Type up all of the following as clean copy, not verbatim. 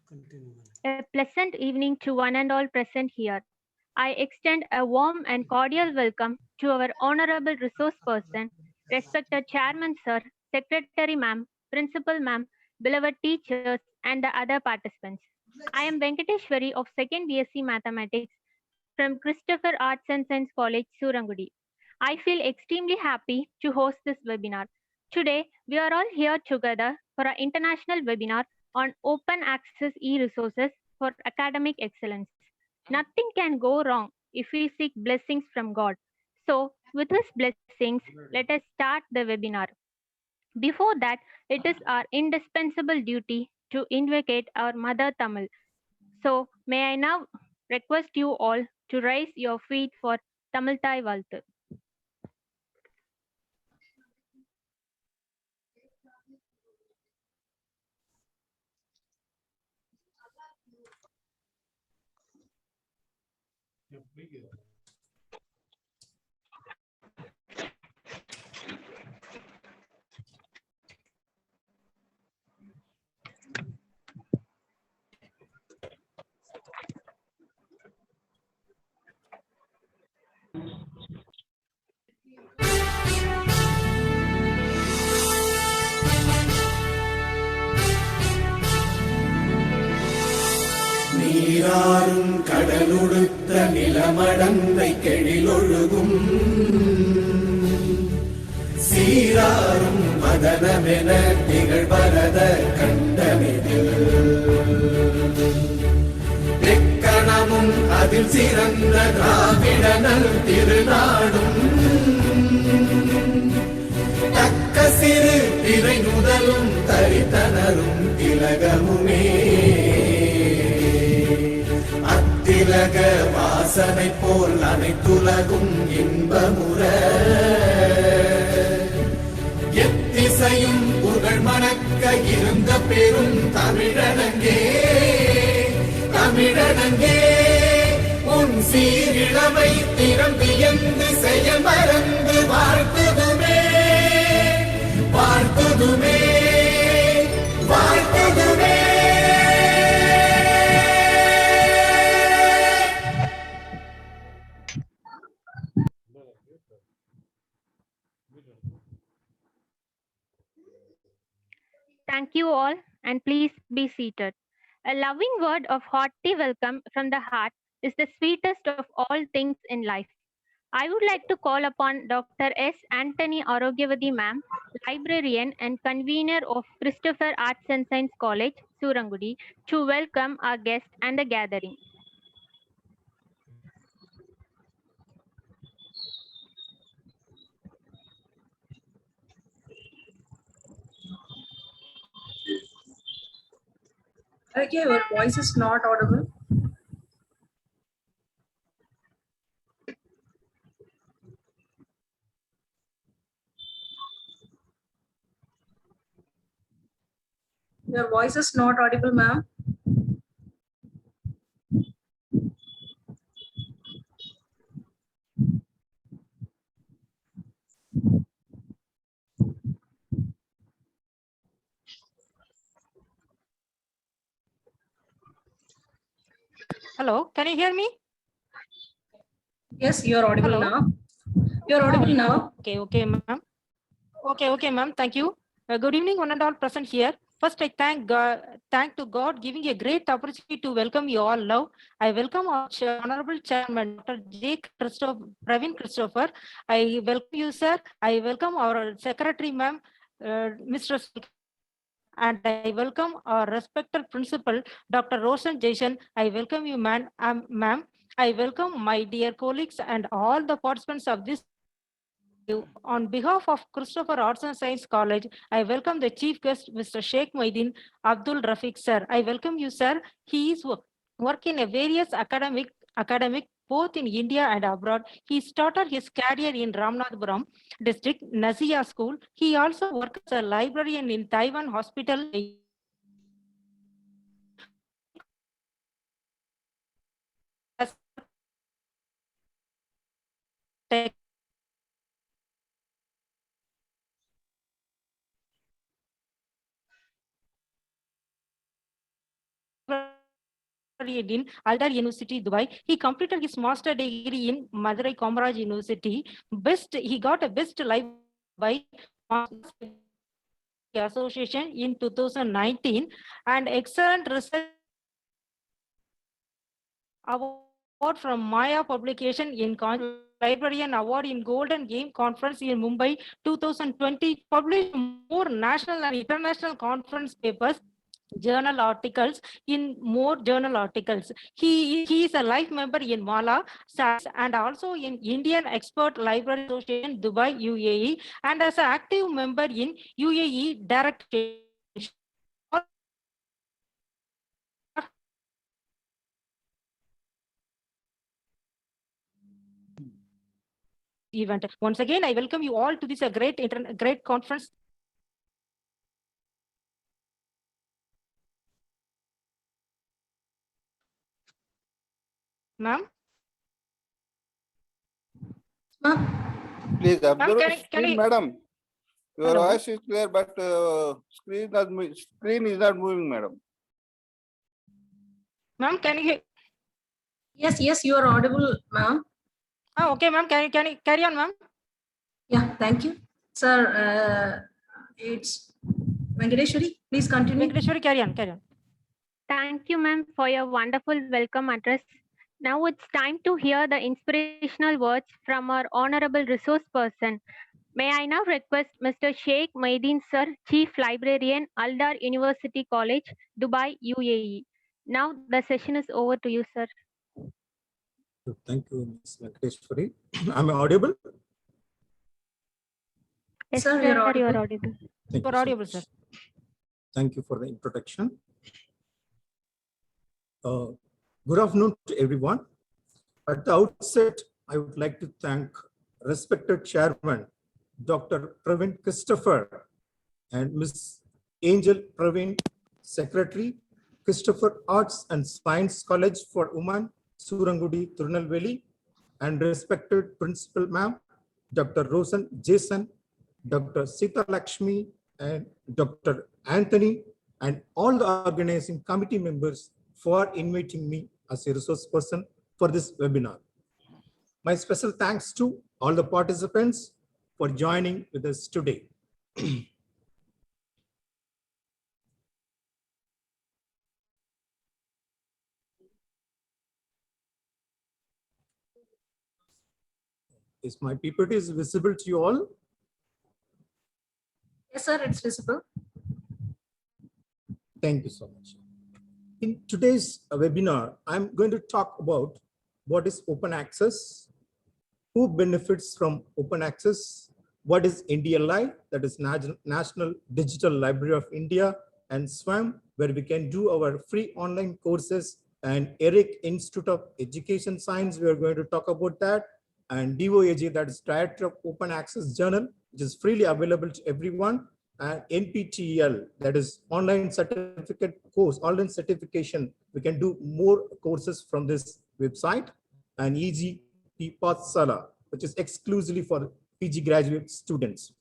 Continue. A pleasant evening to one and all present here. I extend a warm and cordial welcome to our honorable resource person, respected Chairman Sir, Secretary Ma'am, Principal Ma'am, beloved teachers, and the other participants. I am Venkateshwari of 2nd BSc Mathematics from Christopher Arts and Science College, Surangudi. I feel extremely happy to host this webinar. Today, we are all here together for our international webinar on open access e-resources for academic excellence. Nothing can go wrong if we seek blessings from God. So, with His blessings, let us start the webinar. Before that, it is our indispensable duty to invocate our mother Tamil. So, may I now request you all to raise your feet for Tamil Thai Valtu. நீராறும் கடலுடுத்த நிலமடந்தை கெழிலொழுகும் சீராறும் மதனமென திகழ்வரத கண்டமிதில் எக்கணமும் அதில் சிறந்த திராவிடனல் திருநாடும் தக்க சிறு திரை முதலும் தரித்தனரும் திலகமுமே திலக வாசனை போல் அனைத்துலகும் இன்பமுற எத்திசையும் புகழ் மணக்க இருந்த பெரும் தமிழனங்கே தமிழனங்கே உன் சீரிழமை திறம் வியந்து செயல் மறந்து வாழ்த்துதுமே வாழ்த்துதுமே வாழ்த்துதுமே. Thank you all, and please be seated. A loving word of hearty welcome from the heart is the sweetest of all things in life. I would like to call upon Dr. S. Anthony Arogyavadi ma'am, librarian and convener of Christopher Arts and Science College, Surangudi, to welcome our guest and the gathering. Okay, your voice is not audible. Your voice is not audible, ma'am. Hello, can you hear me? Yes, you're audible Hello? now. You're audible now. Okay, ma'am. Okay, ma'am. Thank you. Good evening, one and all present here. First, I thank to God giving a great opportunity to welcome you all now. I welcome our Honorable Chairman, Dr. J. Praveen Christopher. I welcome you, sir. I welcome our Secretary, ma'am, Mr. And I welcome our respected principal, Dr. Roshan Jason. I welcome you, ma'am. I welcome my dear colleagues and all the participants of this. On behalf of Christopher Arts and Science College, I welcome the chief guest, Mr. Sheikh Moidin Abdul Rafiq, sir. I welcome you, sir. He is working in various academic both in India and abroad. He started his career in Ramanathapuram district, Nazia school. He also worked as a librarian in Taiwan Hospital. in Aldar University, Dubai. He completed his master degree in Madurai Kamaraj University. He got a best life by Association in 2019 and excellent research award from Maya Publication in Librarian Award in Golden Game Conference in Mumbai 2020. Published more national and international conference papers, journal articles in more journal articles. He is a life member in Mala and also in Indian Expert Library Association Dubai UAE and as an active member in UAE Direct event. Once again, I welcome you all to this great conference. Ma'am? Ma'am, Please observe can the I- screen, madam. Your Hello. voice is clear, but screen is not moving, madam. Ma'am, can you hear? yes, you are audible, ma'am. Oh, okay, ma'am. Can you carry on, ma'am? Yeah, thank you. Sir, it's Venkateshwari. Please continue. Venkateshwari, carry on. Thank you, ma'am, for your wonderful welcome address. Now it's time to hear the inspirational words from our honorable resource person. May I now request Mr. Sheikh Maideen Sir, Chief Librarian, Aldar University College, Dubai, UAE. Now the session is over to you, sir. Thank you, Ms. Venkateshwari. Am I audible? Yes, Sir, sir, you're you are audible. audible. Thank For you so audible, much. sir. Thank you for the introduction. Good afternoon to everyone. At the outset, I would like to thank respected Chairman, Dr. Praveen Christopher, and Ms. Angel Praveen, Secretary, Christopher Arts and Science College for Women, Surangudi, Tirunelveli, and respected Principal Ma'am, Dr. Rosen Jason, Dr. Sita Lakshmi, and Dr. Anthony, and all the organizing committee members for inviting me as a resource person for this webinar. My special thanks to all the participants for joining with us today. Is my PPT is visible to you all? Yes, sir, it's visible. Thank you so much. In today's webinar, I'm going to talk about what is open access, who benefits from open access, what is NDLI, that is National Digital Library of India, and SWAM, where we can do our free online courses, and ERIC Institute of Education Science, we are going to talk about that, and DOAJ, that is Director of Open Access Journal, which is freely available to everyone, and NPTEL, that is online certificate course, online certification. We can do more courses from this website, and EG Pathsala, which is exclusively for PG graduate students.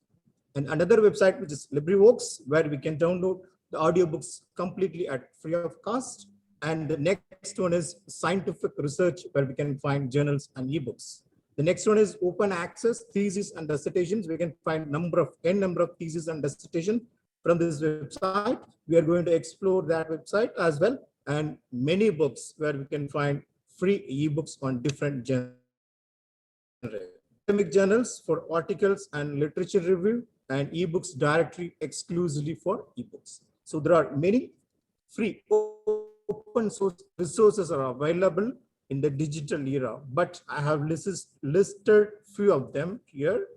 And another website, which is LibriVox, where we can download the audiobooks completely at free of cost. And the next one is scientific research, where we can find journals and ebooks. The next one is open access, thesis and dissertations. We can find n number of theses and dissertation from this website. We are going to explore that website as well. And many books where we can find free ebooks on different genres. Academic journals for articles and literature review, and ebooks directly exclusively for ebooks. So there are many free open source resources are available in the digital era, but I have listed few of them here.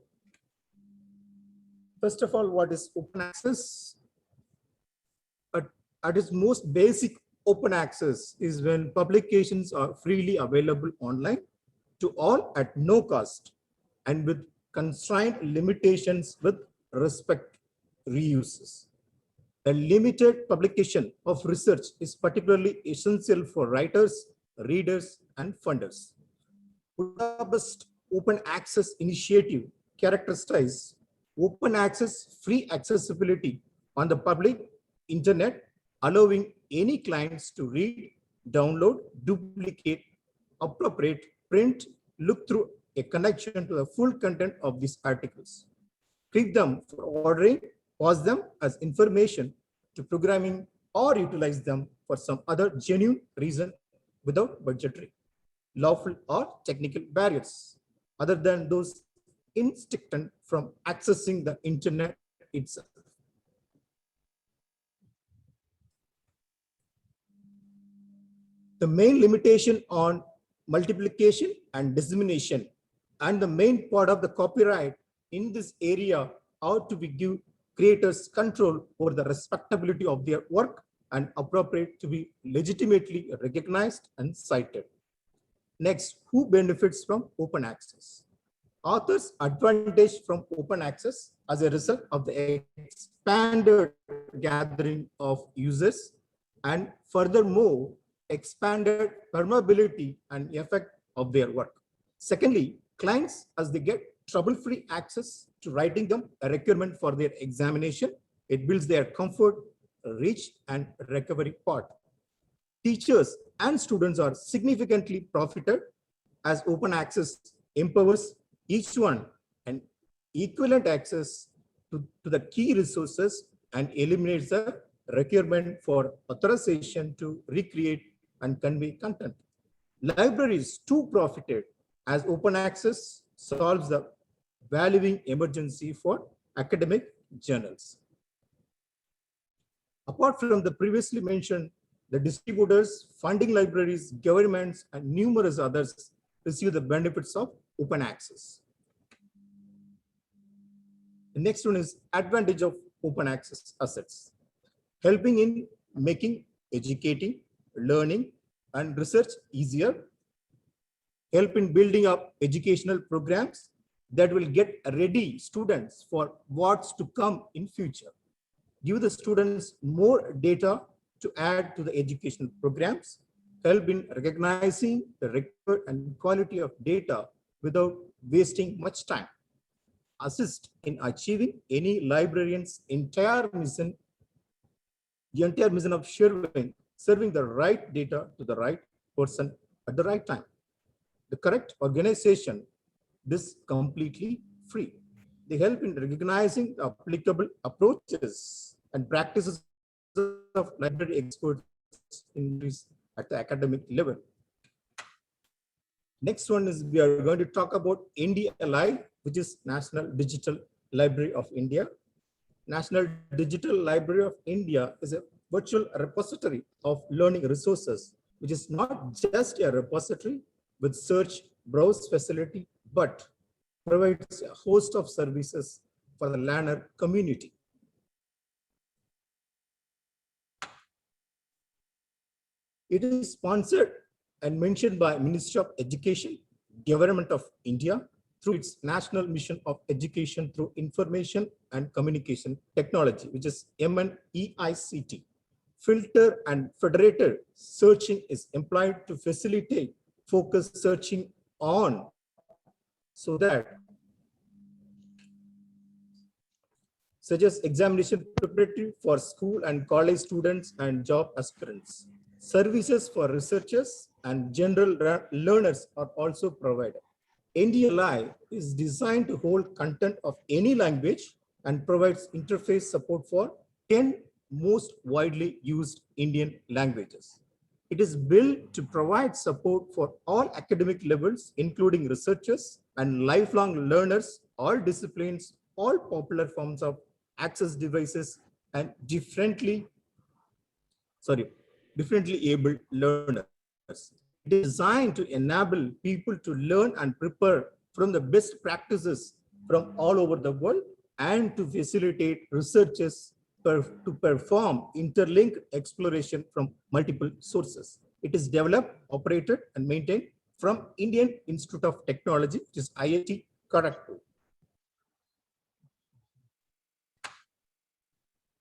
First of all, what is open access? At its most basic, open access is when publications are freely available online to all at no cost and with constrained limitations with respect reuses. A limited publication of research is particularly essential for writers, readers, and funders. Budapest Open Access Initiative characterizes open access free accessibility on the public internet, allowing any clients to read, download, duplicate, appropriate, print, look through a connection to the full content of these articles. Click them for ordering, pause them as information to programming, or utilize them for some other genuine reason without budgetary, lawful, or technical barriers, other than those instinct from accessing the internet itself. The main limitation on multiplication and dissemination and the main part of the copyright in this area ought to be give creators control over the respectability of their work and appropriate to be legitimately recognized and cited. Next, who benefits from open access? Authors advantage from open access as a result of the expanded gathering of users and furthermore expanded permeability and effect of their work. Secondly, clients, as they get trouble-free access to writing them a requirement for their examination, it builds their comfort, reach, and recovery part. Teachers and students are significantly profited as open access empowers each one and equivalent access to the key resources and eliminates the requirement for authorization to recreate and convey content. Libraries too profited as open access solves the valuing emergency for academic journals. Apart from the previously mentioned, the distributors, funding libraries, governments, and numerous others receive the benefits of open access. The next one is advantage of open access assets, helping in making educating, learning, and research easier, help in building up educational programs that will get ready students for what's to come in future, give the students more data to add to the educational programs, help in recognizing the record and quality of data without wasting much time, assist in achieving any librarian's entire mission of serving the right data to the right person at the right time. The correct organization, this completely free. They help in recognizing the applicable approaches and practices of library experts in this at the academic level. Next one is we are going to talk about NDLI, which is National Digital Library of India. National Digital Library of India is a virtual repository of learning resources, which is not just a repository with search, browse facility, but provides a host of services for the learner community. It is sponsored and mentioned by Ministry of Education, Government of India, through its National Mission of Education through Information and Communication Technology, which is MNEICT. Filter and federated searching is employed to facilitate focused searching on, so that such as examination preparatory for school and college students and job aspirants. Services for researchers and general learners are also provided. NDLI is designed to hold content of any language and provides interface support for 10 most widely used Indian languages. It is built to provide support for all academic levels, including researchers and lifelong learners, all disciplines, all popular forms of access devices, and differently abled learners. It is designed to enable people to learn and prepare from the best practices from all over the world and to facilitate researchers to perform interlinked exploration from multiple sources. It is developed, operated, and maintained from Indian Institute of Technology, which is IIT Kharagpur.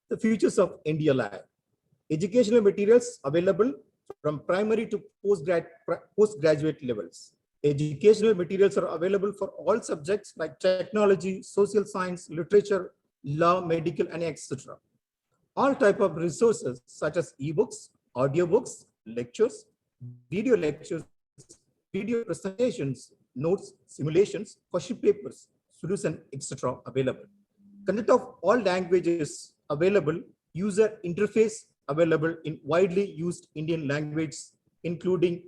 The features of NDLI. Educational materials available from primary to postgraduate levels. Educational materials are available for all subjects like technology, social science, literature, law, medical, and etc. All type of resources such as ebooks, audiobooks, lectures, video lectures, video presentations, notes, simulations, question papers, solution, etc. available. Content of all languages available, user interface available in widely used Indian language, including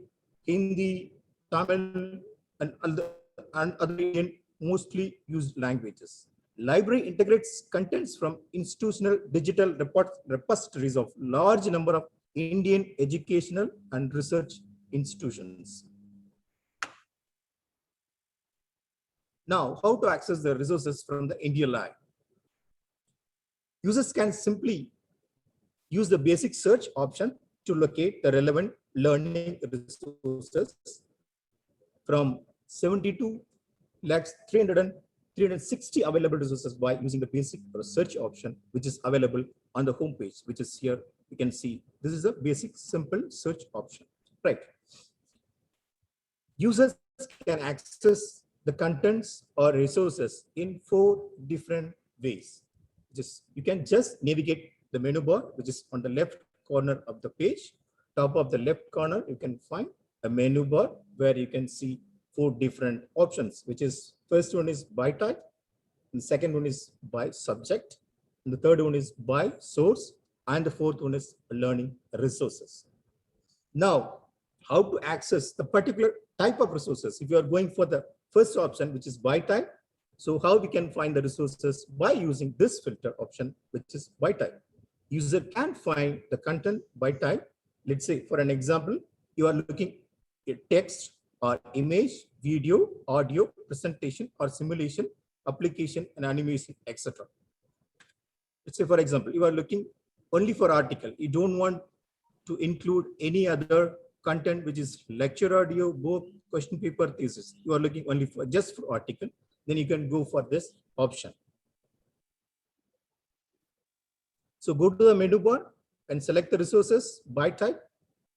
Hindi, Tamil, and other Indian mostly used languages. Library integrates contents from institutional digital repositories of large number of Indian educational and research institutions. Now, how to access the resources from the India Live? Users can simply use the basic search option to locate the relevant learning resources from 72 lakhs 360 available resources by using the basic search option, which is available on the home page, which is here. You can see this is a basic simple search option, right? Users can access the contents or resources in 4 different ways. You can just navigate the menu bar, which is on the left corner of the page. Top of the left corner, you can find a menu bar where you can see 4 different options, which is first one is by type, and the second one is by subject, and the third one is by source, and the fourth one is learning resources. Now, how to access the particular type of resources? If you are going for the first option, which is by type, so how we can find the resources by using this filter option, which is by type. User can find the content by type. Let's say, for an example, you are looking at text or image, video, audio, presentation or simulation, application and animation, etc. Let's say, for example, you are looking only for article. You don't want to include any other content, which is lecture audio, book, question paper, thesis. You are looking only for just for article. Then you can go for this option. So go to the menu bar and select the resources by type.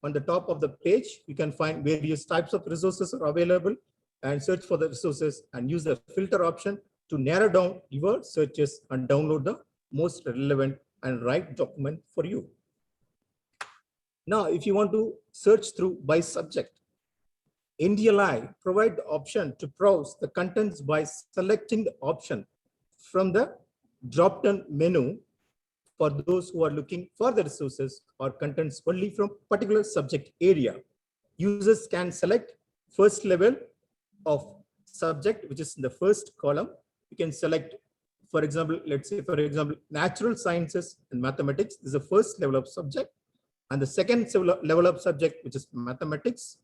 On the top of the page, you can find various types of resources are available and search for the resources and use the filter option to narrow down your searches and download the most relevant and right document for you. Now, if you want to search through by subject, India Live provide the option to browse the contents by selecting the option from the drop-down menu for those who are looking for the resources or contents only from particular subject area. Users can select first level of subject, which is in the first column. You can select, for example, let's say, for example, natural sciences and mathematics is the first level of subject, and the second level of subject, which is mathematics,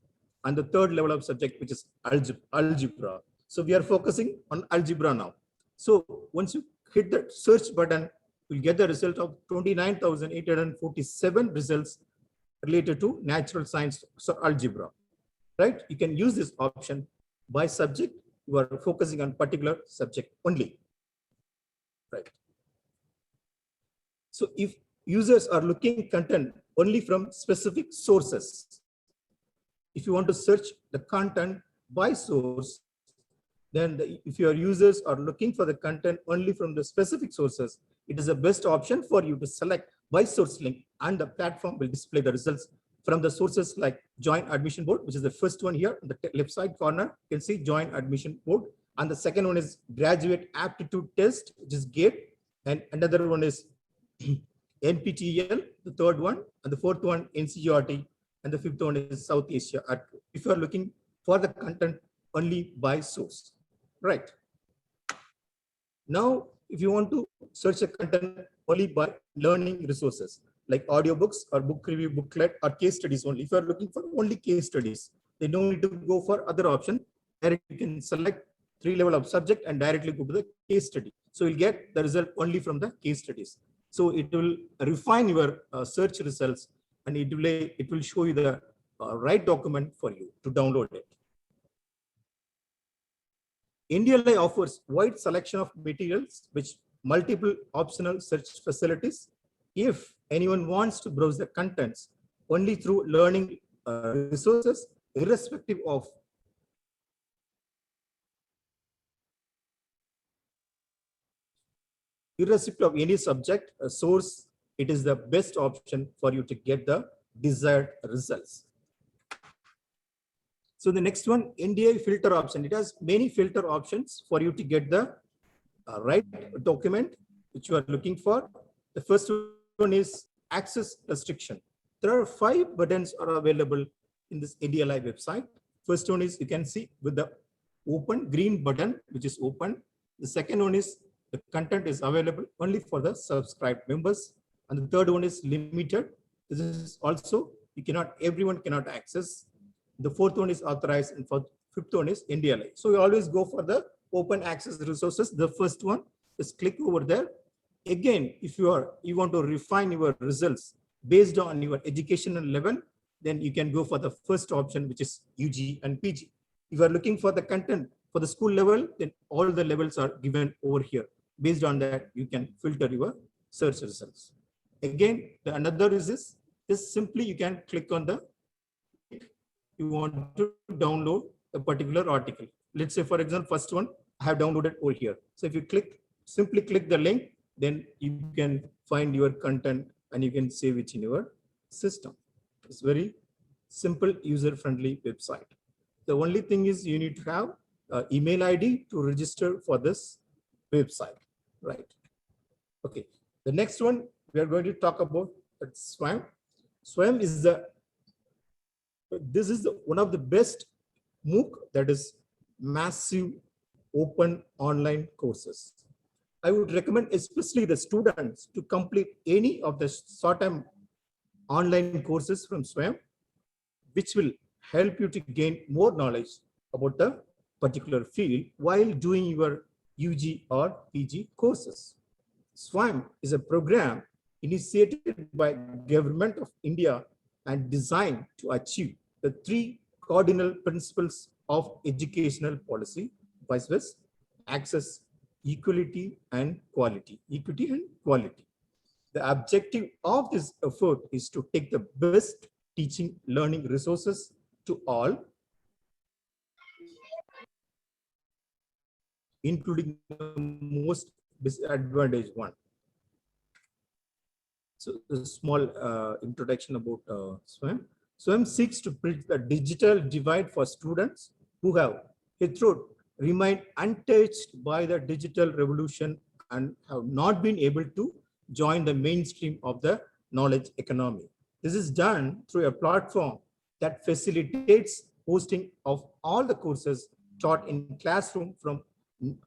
and the third level of subject, which is algebra. So we are focusing on algebra now. So once you hit the search button, you'll get the result of 29,847 results related to natural science, so algebra, right? You can use this option by subject. You are focusing on particular subject only, right? So if users are looking content only from specific sources, if you want to search the content by source, then if your users are looking for the content only from the specific sources, it is the best option for you to select by source link, and the platform will display the results from the sources like Joint Admission Board, which is the first one here in the left side corner. You can see Joint Admission Board, and the second one is Graduate Aptitude Test, which is GATE, and another one is NPTEL, the third one, and the fourth one NCERT, and the fifth one is South Asia. If you are looking for the content only by source, right? Now, if you want to search the content only by learning resources like audiobooks or book review booklet or case studies only, if you are looking for only case studies, they don't need to go for other option. There you can select 3 level of subject and directly go to the case study. So you'll get the result only from the case studies. So it will refine your search results, and it will show you the right document for you to download it. India Live offers wide selection of materials with multiple optional search facilities. If anyone wants to browse the contents only through learning resources, irrespective of any subject source, it is the best option for you to get the desired results. So the next one, NDI filter option. It has many filter options for you to get the right document which you are looking for. The first one is access restriction. There are 5 buttons are available in this NDLI website. First one is you can see with the open green button, which is open. The second one is the content is available only for the subscribed members. And the third one is limited. This is also, everyone cannot access. The fourth one is authorized, and fifth one is NDLI. So we always go for the open access resources. The first one is click over there. Again, if you want to refine your results based on your educational level, then you can go for the first option, which is UG and PG. If you are looking for the content for the school level, then all the levels are given over here. Based on that, you can filter your search results. Again, the another is this. Just simply you can click on the, you want to download a particular article. Let's say, for example, first one I have downloaded over here. So if you simply click the link, then you can find your content and you can save it in your system. It's very simple, user-friendly website. The only thing is you need to have an email ID to register for this website, right? Okay. The next one we are going to talk about SWAYAM. SWAYAM is one of the best MOOC, that is massive open online courses. I would recommend especially the students to complete any of the short-term online courses from SWAYAM, which will help you to gain more knowledge about the particular field while doing your UG or PG courses. SWAYAM is a program initiated by Government of India and designed to achieve the 3 cardinal principles of educational policy, vice versa: access, equality, and quality. Equity and quality. The objective of this effort is to take the best teaching learning resources to all, including the most disadvantaged one. So a small introduction about SWAYAM. SWAYAM seeks to bridge the digital divide for students who have hitherto remained untouched by the digital revolution and have not been able to join the mainstream of the knowledge economy. This is done through a platform that facilitates hosting of all the courses taught in classroom from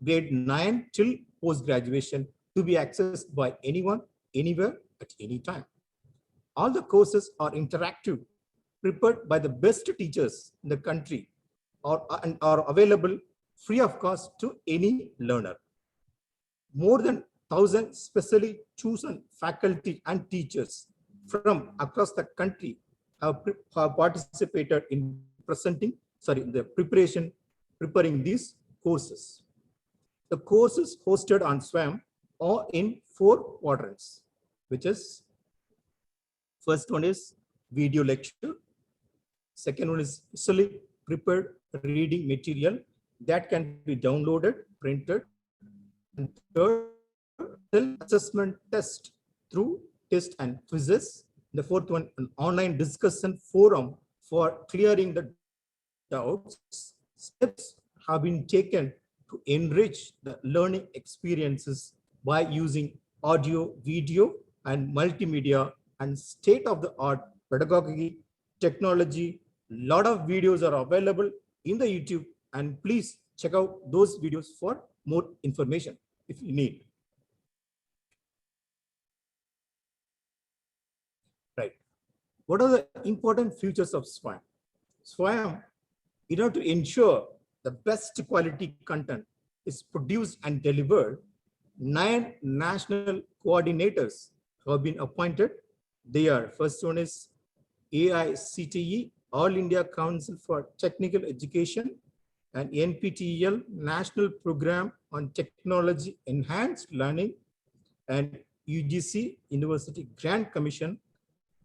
grade 9 till post-graduation to be accessed by anyone, anywhere, at any time. All the courses are interactive, prepared by the best teachers in the country, and are available free of cost to any learner. More than 1,000 specially chosen faculty and teachers from across the country have participated in preparing these courses. The courses hosted on SWAYAM are in 4 quadrants, which is, first one is video lecture. Second one is specially prepared reading material that can be downloaded, printed. And third, assessment test through test and quizzes. The fourth one, an online discussion forum for clearing the doubts. Steps have been taken to enrich the learning experiences by using audio, video, and multimedia and state-of-the-art pedagogy, technology. A lot of videos are available in the YouTube, and please check out those videos for more information if you need. Right. What are the important features of SWAYAM? SWAYAM, in order to ensure the best quality content is produced and delivered, 9 national coordinators have been appointed. They are, first one is AICTE, All India Council for Technical Education, and NPTEL, National Program on Technology Enhanced Learning, and UGC, University Grant Commission,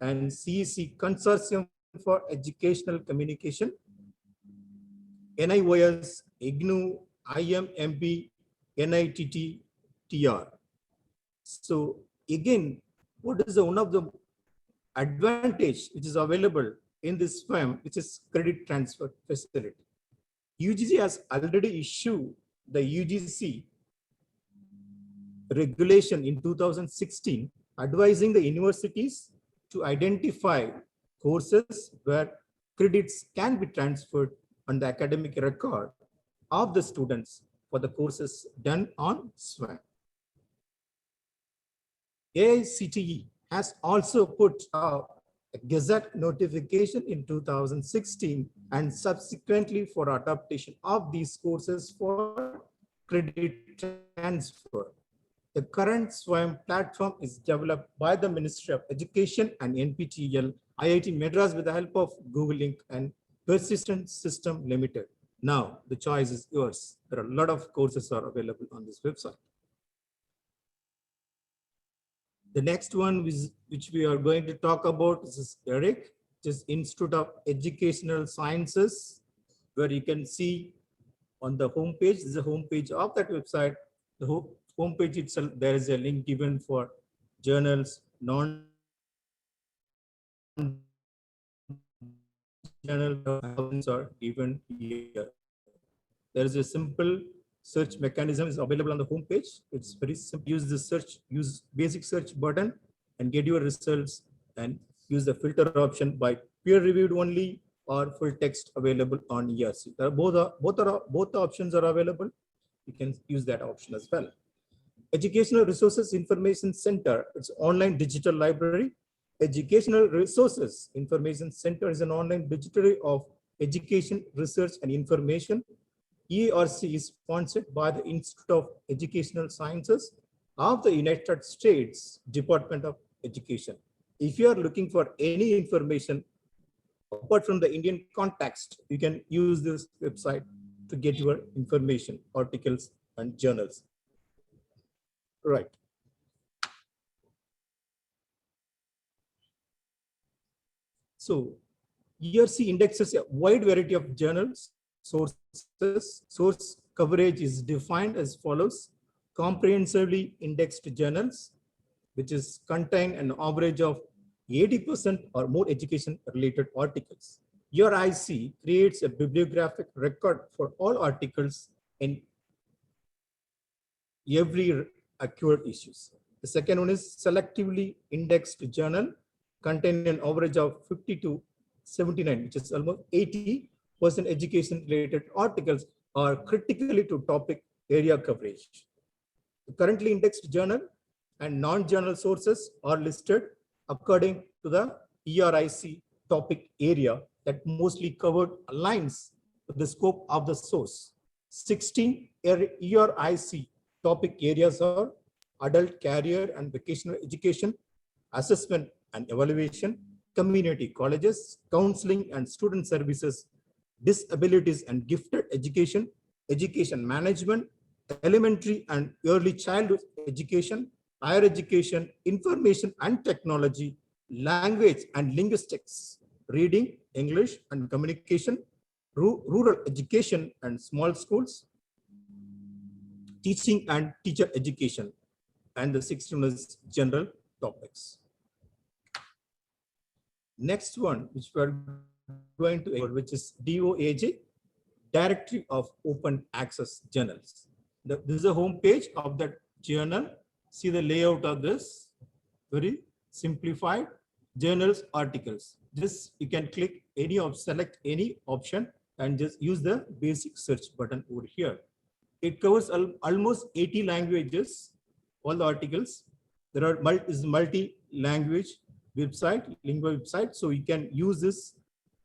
and CEC, Consortium for Educational Communication, NIOS, IGNOU, IMMP, NITT, TR. So again, what is one of the advantage which is available in this SWAM, which is credit transfer facility. UGC has already issued the UGC regulation in 2016, advising the universities to identify courses where credits can be transferred on the academic record of the students for the courses done on SWAM. AICTE has also put out a Gazette notification in 2016 and subsequently for adaptation of these courses for credit transfer. The current SWAM platform is developed by the Ministry of Education and NPTEL, IIT Madras with the help of Google Inc. and Persistent System Limited. Now the choice is yours. There are a lot of courses are available on this website. The next one which we are going to talk about is ERIC, which is Institute of Educational Sciences, where you can see on the home page, this is the home page of that website. The home page itself, there is a link given for journals, non-journal are given here. There is a simple search mechanism is available on the home page. It's very simple. Use the search, use basic search button and get your results, and use the filter option by peer reviewed only or full text available on ERC. There are both options are available. You can use that option as well. Educational Resources Information Center, it's online digital library. Educational Resources Information Center is an online dictionary of education, research, and information. ERC is sponsored by the Institute of Educational Sciences of the United States Department of Education. If you are looking for any information apart from the Indian context, you can use this website to get your information, articles, and journals. Right. So ERC indexes a wide variety of journals, sources. Source coverage is defined as follows: comprehensively indexed journals, which is contain an average of 80% or more education related articles. ERIC creates a bibliographic record for all articles in every accurate issues. The second one is selectively indexed journal, containing an average of 50 to 79, which is almost 80% education related articles are critically to topic area coverage. The currently indexed journal and non-journal sources are listed according to the ERIC topic area that mostly covered aligns with the scope of the source. 16 ERIC topic areas are adult career and vocational education, assessment and evaluation, community colleges, counseling and student services, disabilities and gifted education, education management, elementary and early childhood education, higher education, information and technology, language and linguistics, reading, English and communication, rural education and small schools, teaching and teacher education, and the 16 is general topics. Next one, which we are going to, which is DOAJ, Directory of Open Access Journals. This is a home page of that journal. See the layout of this, very simplified journals, articles. Just you can click any of, select any option and just use the basic search button over here. It covers almost 80 languages, all the articles. There are multi-language website, lingua website. So you can use this.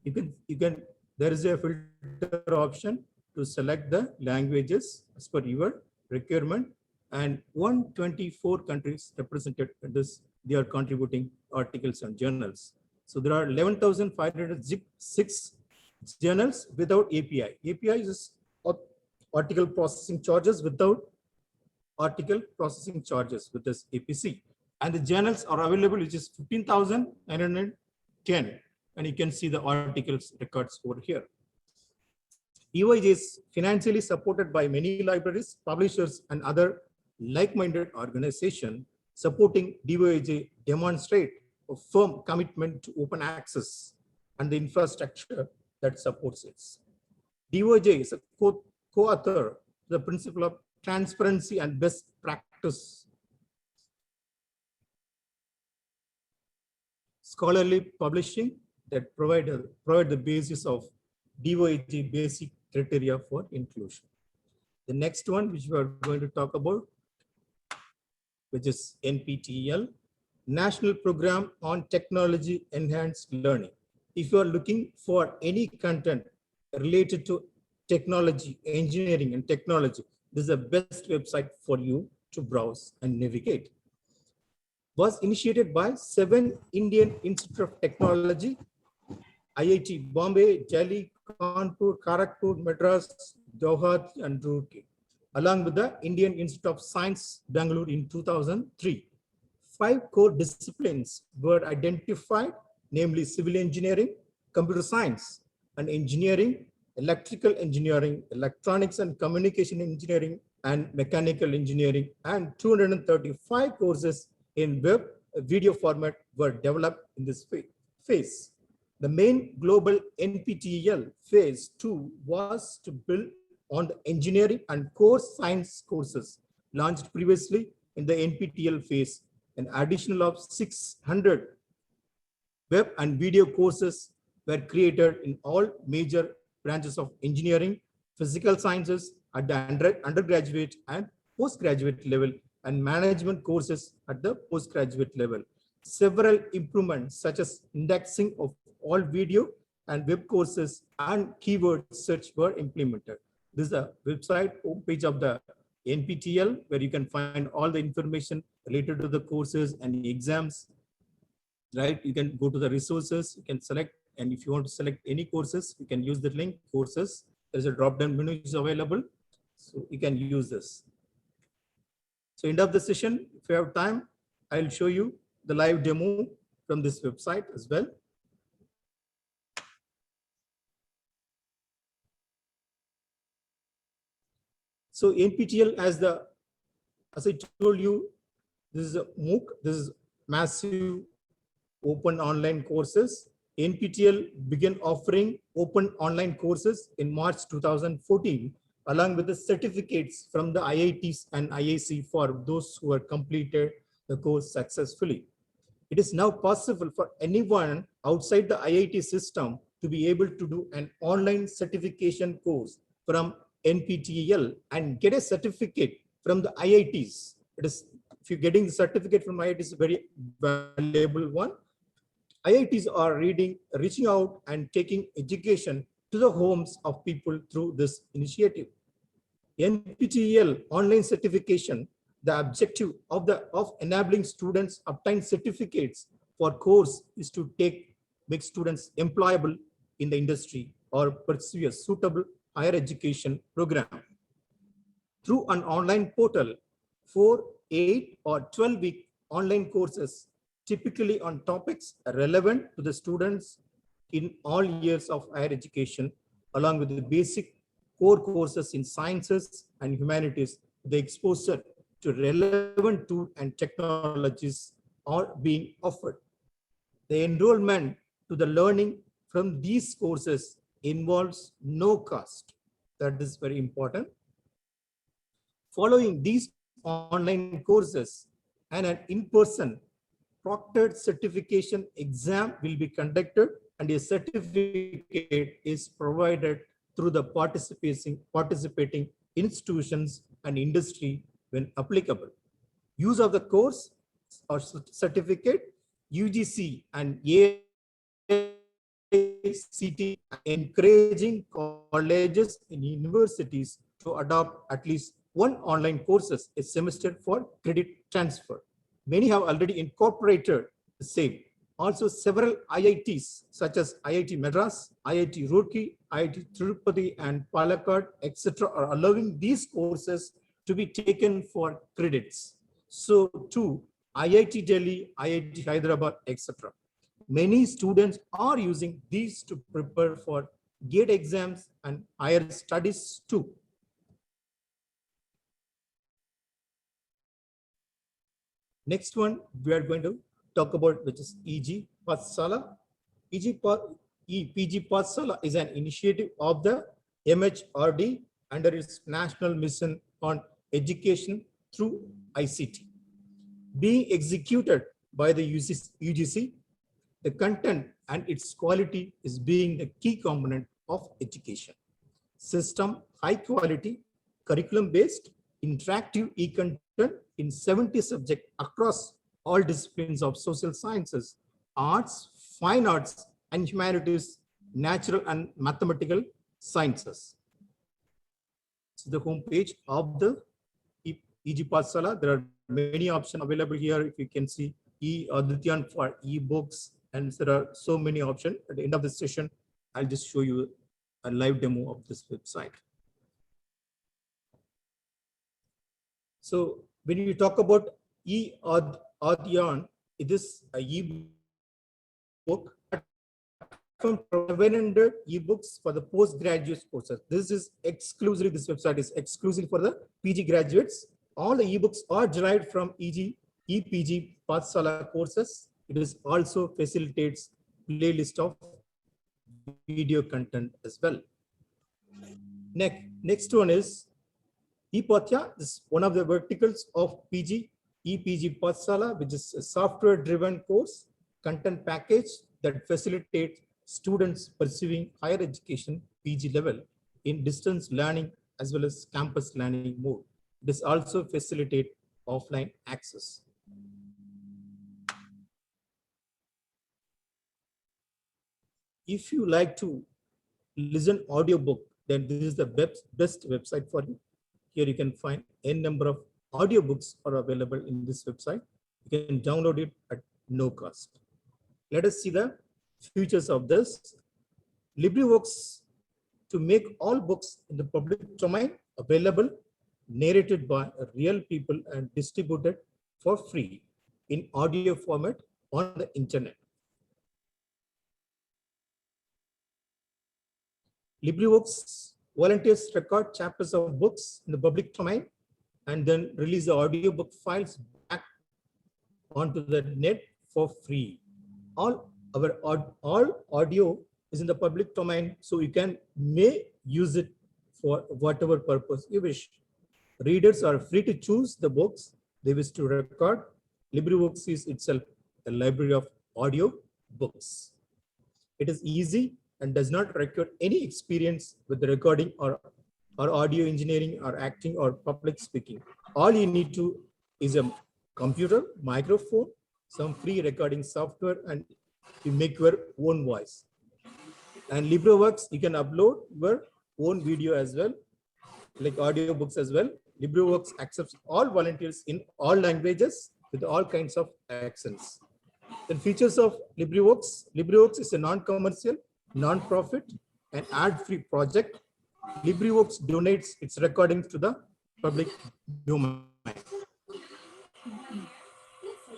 There is a filter option to select the languages as per your requirement, and 124 countries represented in this. They are contributing articles and journals. So there are 11,506 journals without API. API is article processing charges without article processing charges with this APC. And the journals are available, which is 15,910. And you can see the articles records over here. EOIJ is financially supported by many libraries, publishers, and other like-minded organizations. Supporting DOAJ demonstrate a firm commitment to open access and the infrastructure that supports it. DOJ is a co-author the principle of transparency and best practice. Scholarly publishing that provide the basis of DOAG basic criteria for inclusion. The next one, which we are going to talk about, which is NPTEL, National Program on Technology Enhanced Learning. If you are looking for any content related to technology, engineering and technology, this is the best website for you to browse and navigate. Was initiated by 7 Indian Institute of Technology, IIT Bombay, Delhi, Kanpur, Kharagpur, Madras, Guwahati, and Roorkee, along with the Indian Institute of Science, Bangalore in 2003. 5 core disciplines were identified, namely civil engineering, computer science and engineering, electrical engineering, electronics and communication engineering, and mechanical engineering, and 235 courses in web video format were developed in this phase. The main global NPTEL phase 2 was to build on the engineering and core science courses launched previously in the NPTEL phase. An additional of 600 web and video courses were created in all major branches of engineering, physical sciences at the undergraduate and postgraduate level, and management courses at the postgraduate level. Several improvements such as indexing of all video and web courses and keyword search were implemented. This is the website homepage of the NPTEL, where you can find all the information related to the courses and exams. Right, you can go to the resources, you can select, and if you want to select any courses, you can use the link courses. There's a drop-down menu is available, so you can use this. So end of the session, if you have time, I'll show you the live demo from this website as well. So NPTEL, as I told you, this is a MOOC, this is massive open online courses. NPTEL began offering open online courses in March 2014, along with the certificates from the IITs and IIC for those who have completed the course successfully. It is now possible for anyone outside the IIT system to be able to do an online certification course from NPTEL and get a certificate from the IITs. It is, if you're getting the certificate from IIT, is a very valuable one. IITs are reaching out and taking education to the homes of people through this initiative. NPTEL online certification, the objective of enabling students obtain certificates for course is to make students employable in the industry or pursue a suitable higher education program. Through an online portal, 4, 8, or 12-week online courses, typically on topics relevant to the students in all years of higher education, along with the basic core courses in sciences and humanities, the exposure to relevant tools and technologies are being offered. The enrollment to the learning from these courses involves no cost. That is very important. Following these online courses and an in-person proctored certification exam will be conducted, and a certificate is provided through the participating institutions and industry when applicable. Use of the course or certificate, UGC and AICTE encouraging colleges and universities to adopt at least one online courses a semester for credit transfer. Many have already incorporated the same. Also, several IITs such as IIT Madras, IIT Roorkee, IIT Tirupati and Palakkad, etc. are allowing these courses to be taken for credits. So too, IIT Delhi, IIT Hyderabad, etc. Many students are using these to prepare for GATE exams and higher studies too. Next one we are going to talk about, which is EG Pathshala. PG Pathsala is an initiative of the MHRD under its national mission on education through ICT. Being executed by the UGC, the content and its quality is being the key component of education. System, high quality, curriculum-based, interactive e-content in 70 subjects across all disciplines of social sciences, arts, fine arts, and humanities, natural and mathematical sciences. This is the homepage of the PG Pathsala. There are many options available here. If you can see Adityan for e-books, and there are so many options. At the end of this session, I'll just show you a live demo of this website. So when you talk about Adyan, it is a e-book from 700 ebooks for the postgraduate courses. This website is exclusive for the PG graduates. All the ebooks are derived from EPG Pathsala courses. It is also facilitates playlist of video content as well. Next one is ePathya. This is one of the verticals of EPG Pathsala, which is a software-driven course content package that facilitates students pursuing higher education PG level in distance learning as well as campus learning mode. This also facilitates offline access. If you like to listen audiobook, then this is the best website for you. Here you can find n number of audiobooks are available in this website. You can download it at no cost. Let us see the features of this. LibriVox to make all books in the public domain available, narrated by real people and distributed for free in audio format on the internet. LibriVox volunteers record chapters of books in the public domain and then release the audiobook files back onto the net for free. All audio is in the public domain, so you may use it for whatever purpose you wish. Readers are free to choose the books they wish to record. LibriVox is itself a library of audio books. It is easy and does not require any experience with the recording or audio engineering or acting or public speaking. All you need to is a computer, microphone, some free recording software, and you make your own voice. And LibriVox, you can upload your own video as well, like audio books as well. LibriVox accepts all volunteers in all languages with all kinds of accents. The features of LibriVox. LibriVox is a non-commercial, non-profit, and ad-free project. LibriVox donates its recordings to the public domain.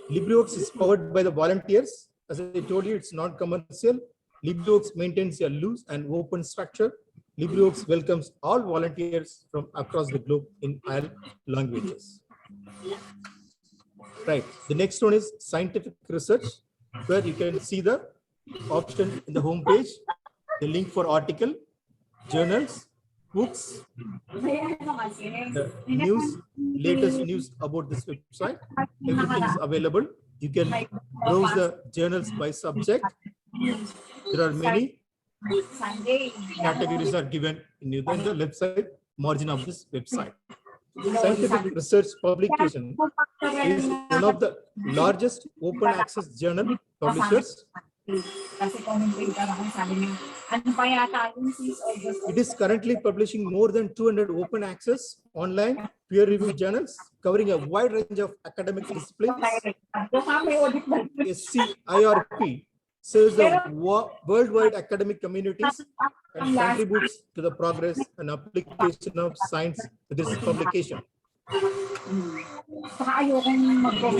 LibriVox is powered by the volunteers. As I told you, it's non-commercial. LibriVox maintains a loose and open structure. LibriVox welcomes all volunteers from across the globe in all languages. Right. The next one is scientific research, where you can see the option in the home page, the link for article, journals, books, the news, latest news about this website. Everything is available. You can browse the journals by subject. There are many categories are given in the left side margin of this website. Scientific research publication is one of the largest open access journal publishers. It is currently publishing more than 200 open access online peer-reviewed journals covering a wide range of academic disciplines. SCIRP serves the worldwide academic communities and contributes to the progress and application of science with this publication. If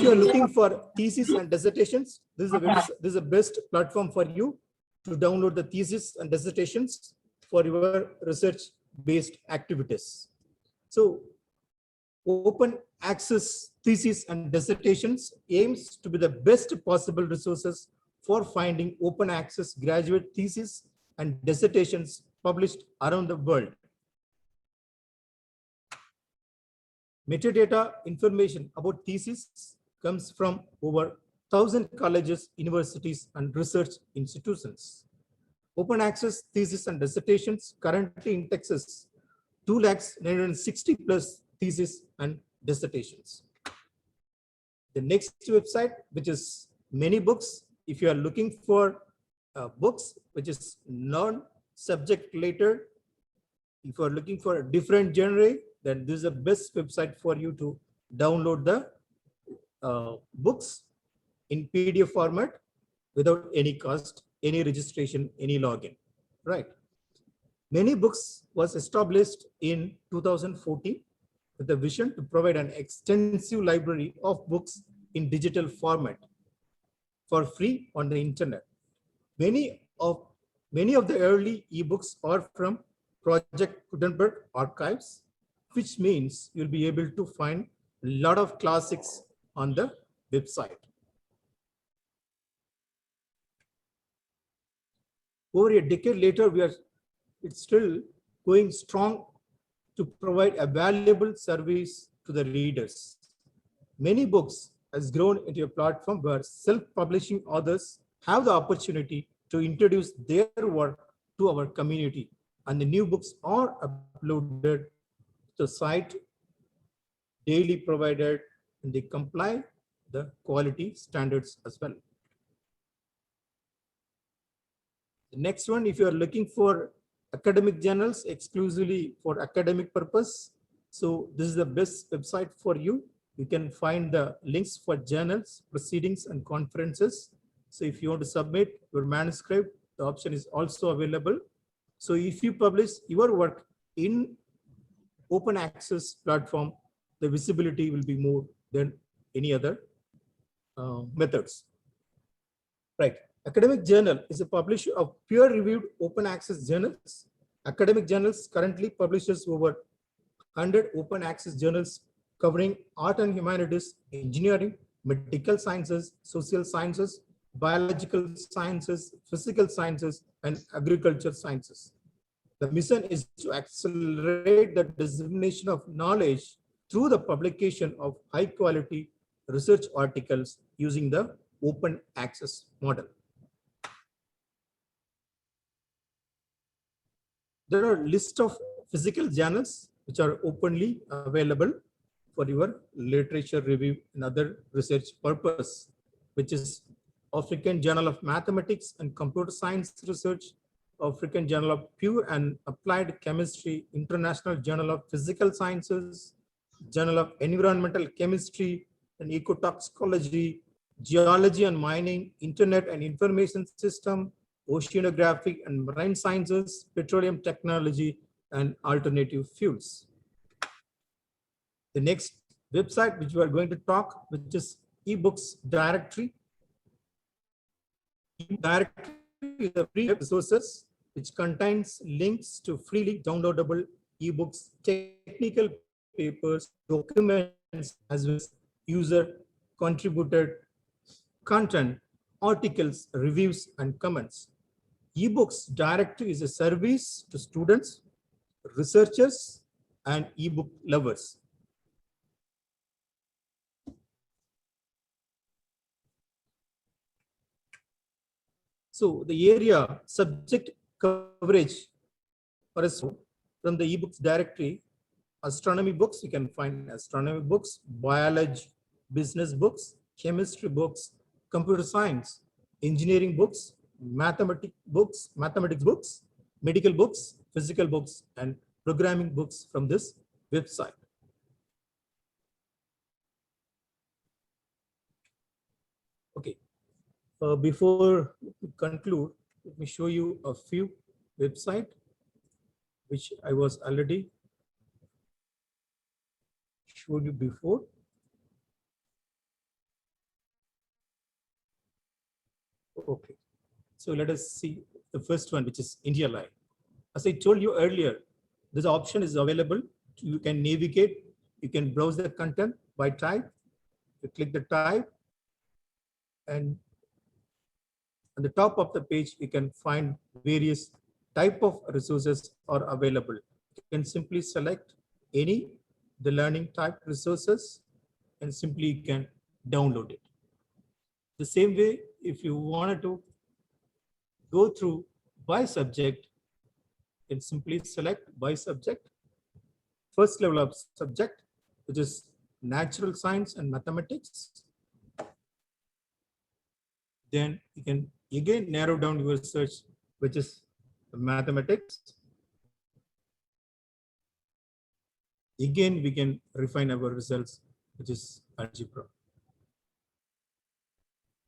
you are looking for thesis and dissertations, this is the best platform for you to download the thesis and dissertations for your research-based activities. So, open access thesis and dissertations aims to be the best possible resources for finding open access graduate theses and dissertations published around the world. Metadata information about thesis comes from over 1,000 colleges, universities, and research institutions. Open access thesis and dissertations currently in Texas, 2,960 plus theses and dissertations. The next website, which is Many Books, if you are looking for books which is non-subject related, if you are looking for a different genre, then this is the best website for you to download the books in PDF format without any cost, any registration, any login, right? Many Books was established in 2014 with a vision to provide an extensive library of books in digital format for free on the internet. Many of the early ebooks are from Project Gutenberg archives, which means you'll be able to find a lot of classics on the website. Over a decade later, it's still going strong to provide a valuable service to the readers. Many Books has grown into a platform where self-publishing authors have the opportunity to introduce their work to our community, and the new books are uploaded to the site daily provided, and they comply the quality standards as well. The next one, if you are looking for academic journals exclusively for academic purpose, so this is the best website for you. You can find the links for journals, proceedings, and conferences. So if you want to submit your manuscript, the option is also available. So if you publish your work in open access platform, the visibility will be more than any other methods. Right. Academic Journal is a publisher of peer-reviewed open access journals. Academic Journals currently publishes over 100 open access journals covering art and humanities, engineering, medical sciences, social sciences, biological sciences, physical sciences, and agriculture sciences. The mission is to accelerate the dissemination of knowledge through the publication of high-quality research articles using the open access model. There are a list of physical journals which are openly available for your literature review and other research purpose, which is African Journal of Mathematics and Computer Science Research, African Journal of Pure and Applied Chemistry, International Journal of Physical Sciences, Journal of Environmental Chemistry and Ecotoxicology, Geology and Mining, Internet and Information System, Oceanography and Marine Sciences, Petroleum Technology, and Alternative Fuels. The next website which we are going to talk, which is eBooks Directory. Directory is a free resources which contains links to freely downloadable ebooks, technical papers, documents, as well as user contributed content, articles, reviews, and comments. eBooks Directory is a service to students, researchers, and ebook lovers. So the area subject coverage for us from the eBooks Directory: astronomy books, you can find astronomy books, biology, business books, chemistry books, computer science, engineering books, mathematics books, medical books, physical books, and programming books from this website. Okay. Before we conclude, let me show you a few websites which I was already showed you before. Okay, so let us see the first one, which is India Live. As I told you earlier, this option is available. You can navigate, you can browse the content by type. You click the type, and On the top of the page, you can find various type of resources are available. You can simply select any the learning type resources and simply you can download it. The same way, if you wanted to go through by subject, you can simply select by subject. First level of subject, which is natural science and mathematics. Then you can again narrow down your search, which is mathematics. Again, we can refine our results, which is algebra.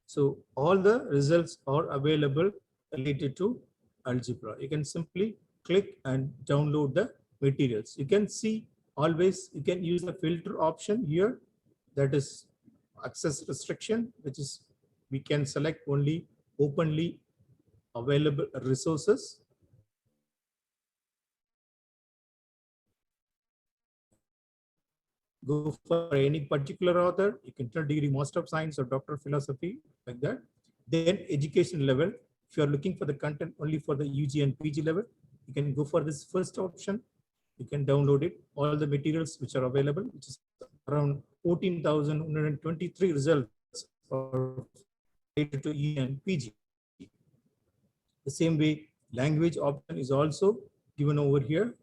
So all the results are available related to algebra. You can simply click and download the materials. You can see always, you can use the filter option here. That is access restriction, which is we can select only openly available resources. Go for any particular author, you can turn degree, Master of Science or Doctor of Philosophy, like that. Then education level, if you are looking for the content only for the UG and PG level, you can go for this first option. You can download it, all the materials which are available, which is around 14,123 results are related to E and PG. The same way, language option is also given over here.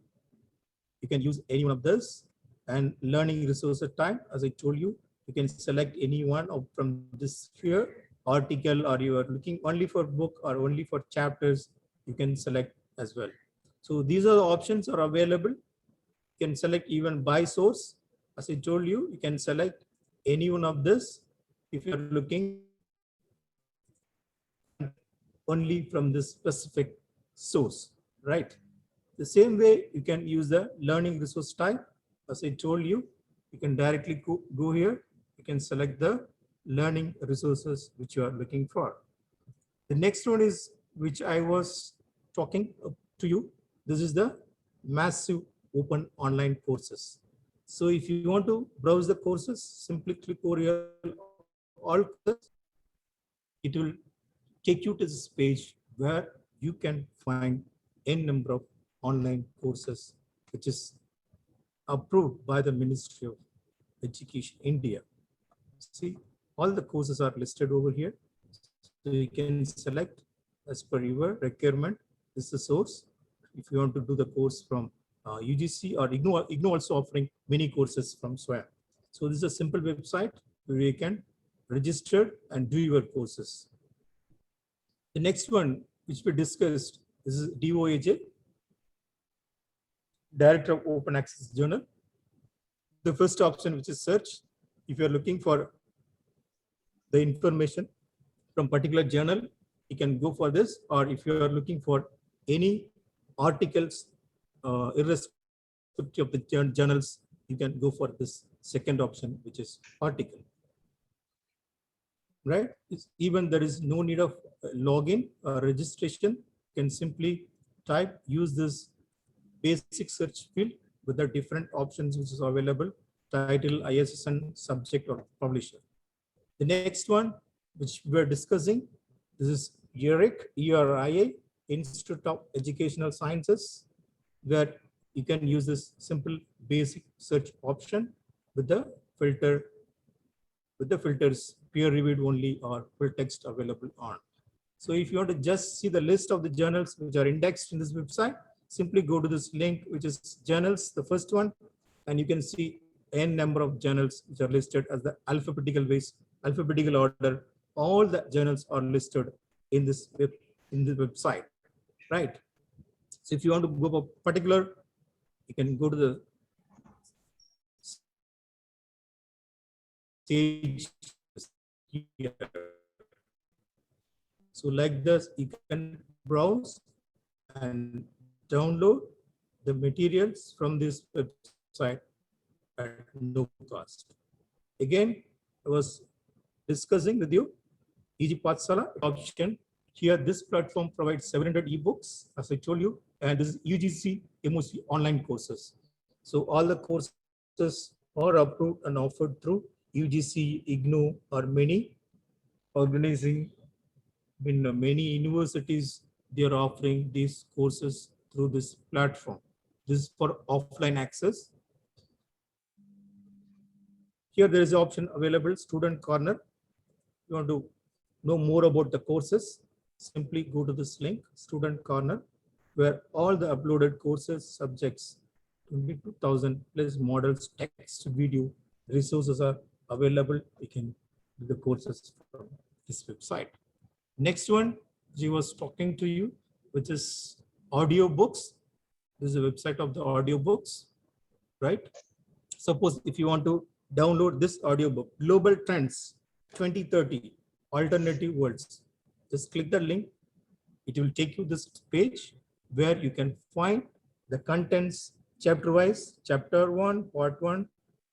You can use any one of this. And learning resource type, as I told you, you can select any one of from this here article, or you are looking only for book or only for chapters, you can select as well. So these are the options are available. You can select even by source. As I told you, you can select any one of this if you are looking only from this specific source, right? The same way you can use the learning resource type. As I told you, you can directly go here. You can select the learning resources which you are looking for. The next one is which I was talking to you. This is the massive open online courses. So if you want to browse the courses, simply click over here, all courses. It will take you to this page where you can find n number of online courses, which is approved by the Ministry of Education, India. See, all the courses are listed over here. So you can select as per your requirement. This is the source. If you want to do the course from UGC or IGNOU also offering many courses from SWAYAM. So this is a simple website where you can register and do your courses. The next one, which we discussed, this is DOAJ, Director of Open Access Journal. The first option, which is search. If you're looking for the information from particular journal, you can go for this. Or if you are looking for any articles, irrespective of the journals, you can go for this second option, which is article. Right? Even there is no need of login or registration. You can simply type, use this basic search field with the different options which is available, title, ISSN, subject, or publisher. The next one, which we're discussing, this is ERIC, ERIA, Institute of Educational Sciences, where you can use this simple basic search option with the filter, with the filters peer reviewed only or full text available on. So if you want to just see the list of the journals which are indexed in this website, simply go to this link, which is journals, the first one, and you can see n number of journals which are listed as the alphabetical ways, alphabetical order. All the journals are listed in this website, right? So if you want to go for particular, you can go to the stage here. So like this, you can browse and download the materials from this website at no cost. Again, I was discussing with you EG Pathshala option. Here, this platform provides 700 ebooks, as I told you, and this is UGC MOC online courses. So all the courses are approved and offered through UGC, IGNOU, or many organizing In many universities, they are offering these courses through this platform. This is for offline access. Here there is an option available, Student Corner. You want to know more about the courses, simply go to this link, Student Corner, where all the uploaded courses, subjects, 22,000 plus models, text, video, resources are available. You can do the courses from this website. Next one, she was talking to you, which is audio books. This is a website of the audio books, right? Suppose if you want to download this audiobook, Global Trends 2030, Alternative Worlds, just click the link. It will take you this page where you can find the contents chapter wise, chapter 1, part 1.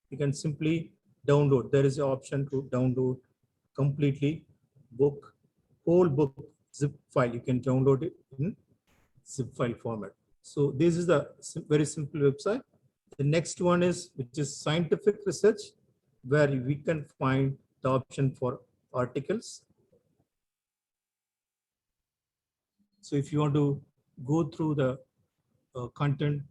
You can simply download. There is an option to download completely book, whole book zip file. You can download it in zip file format. So this is the very simple website. The next one is, which is scientific research, where we can find the option for articles. So if you want to go through the content,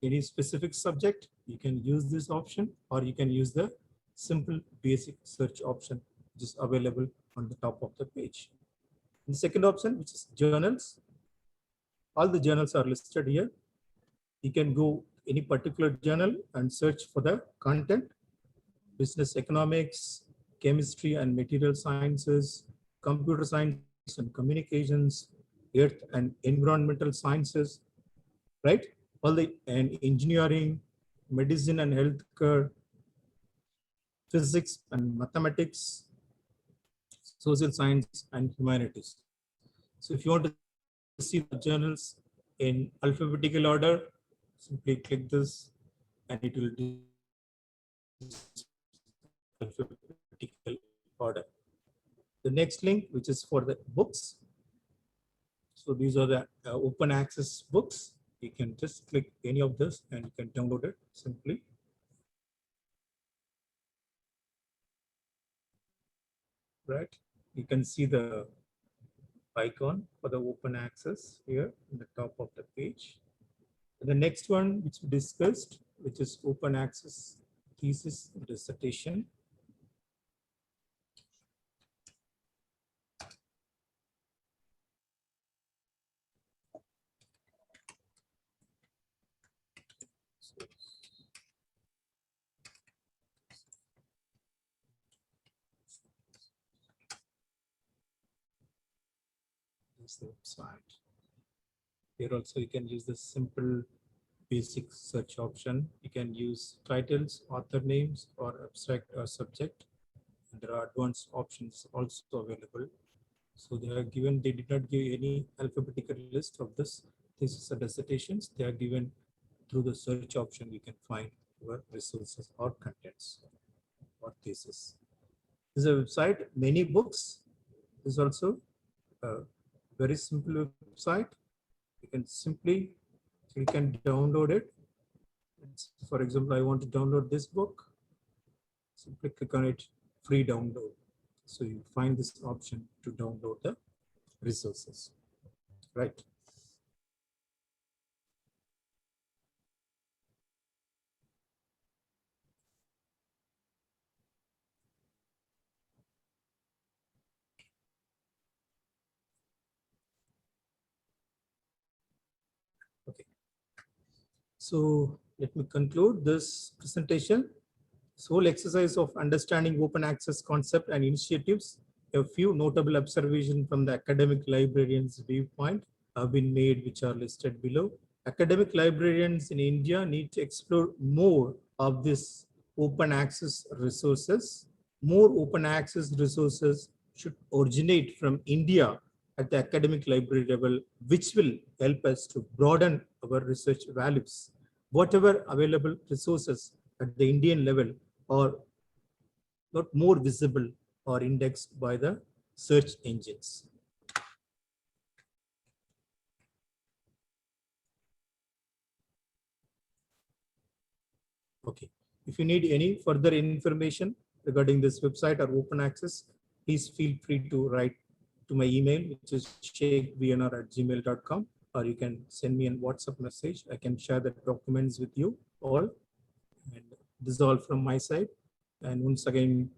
any specific subject, you can use this option, or you can use the simple basic search option, which is available on the top of the page. The second option, which is journals. All the journals are listed here. You can go any particular journal and search for the content, business economics, chemistry and material sciences, computer science and communications, earth and environmental sciences, right? All the and engineering, medicine and healthcare, physics and mathematics, social science and humanities. So if you want to see the journals in alphabetical order, simply click this and it will do alphabetical order. The next link, which is for the books. So these are the open access books. You can just click any of this and you can download it simply. Right, you can see the icon for the open access here in the top of the page. The next one, which we discussed, which is open access thesis dissertation. This is the website. Here also you can use the simple basic search option. You can use titles, author names, or abstract or subject. And there are advanced options also available. So they are given, they did not give any alphabetical list of this thesis or dissertations. They are given through the search option. You can find your resources or contents or thesis. This is a website, many books. This is also a very simple website. You can simply, you can download it. For example, I want to download this book. Simply click on it, free download. So you find this option to download the resources, right? Okay. So let me conclude this presentation. This whole exercise of understanding open access concept and initiatives, a few notable observations from the academic librarians' viewpoint have been made, which are listed below. Academic librarians in India need to explore more of this open access resources. More open access resources should originate from India at the academic library level, which will help us to broaden our research values. Whatever available resources at the Indian level are not more visible or indexed by the search engines. Okay, if you need any further information regarding this website or open access, please feel free to write to my email, which is sheikhvnr@gmail.com, or you can send me a WhatsApp message. I can share the documents with you all. And this is all from my side. And once again,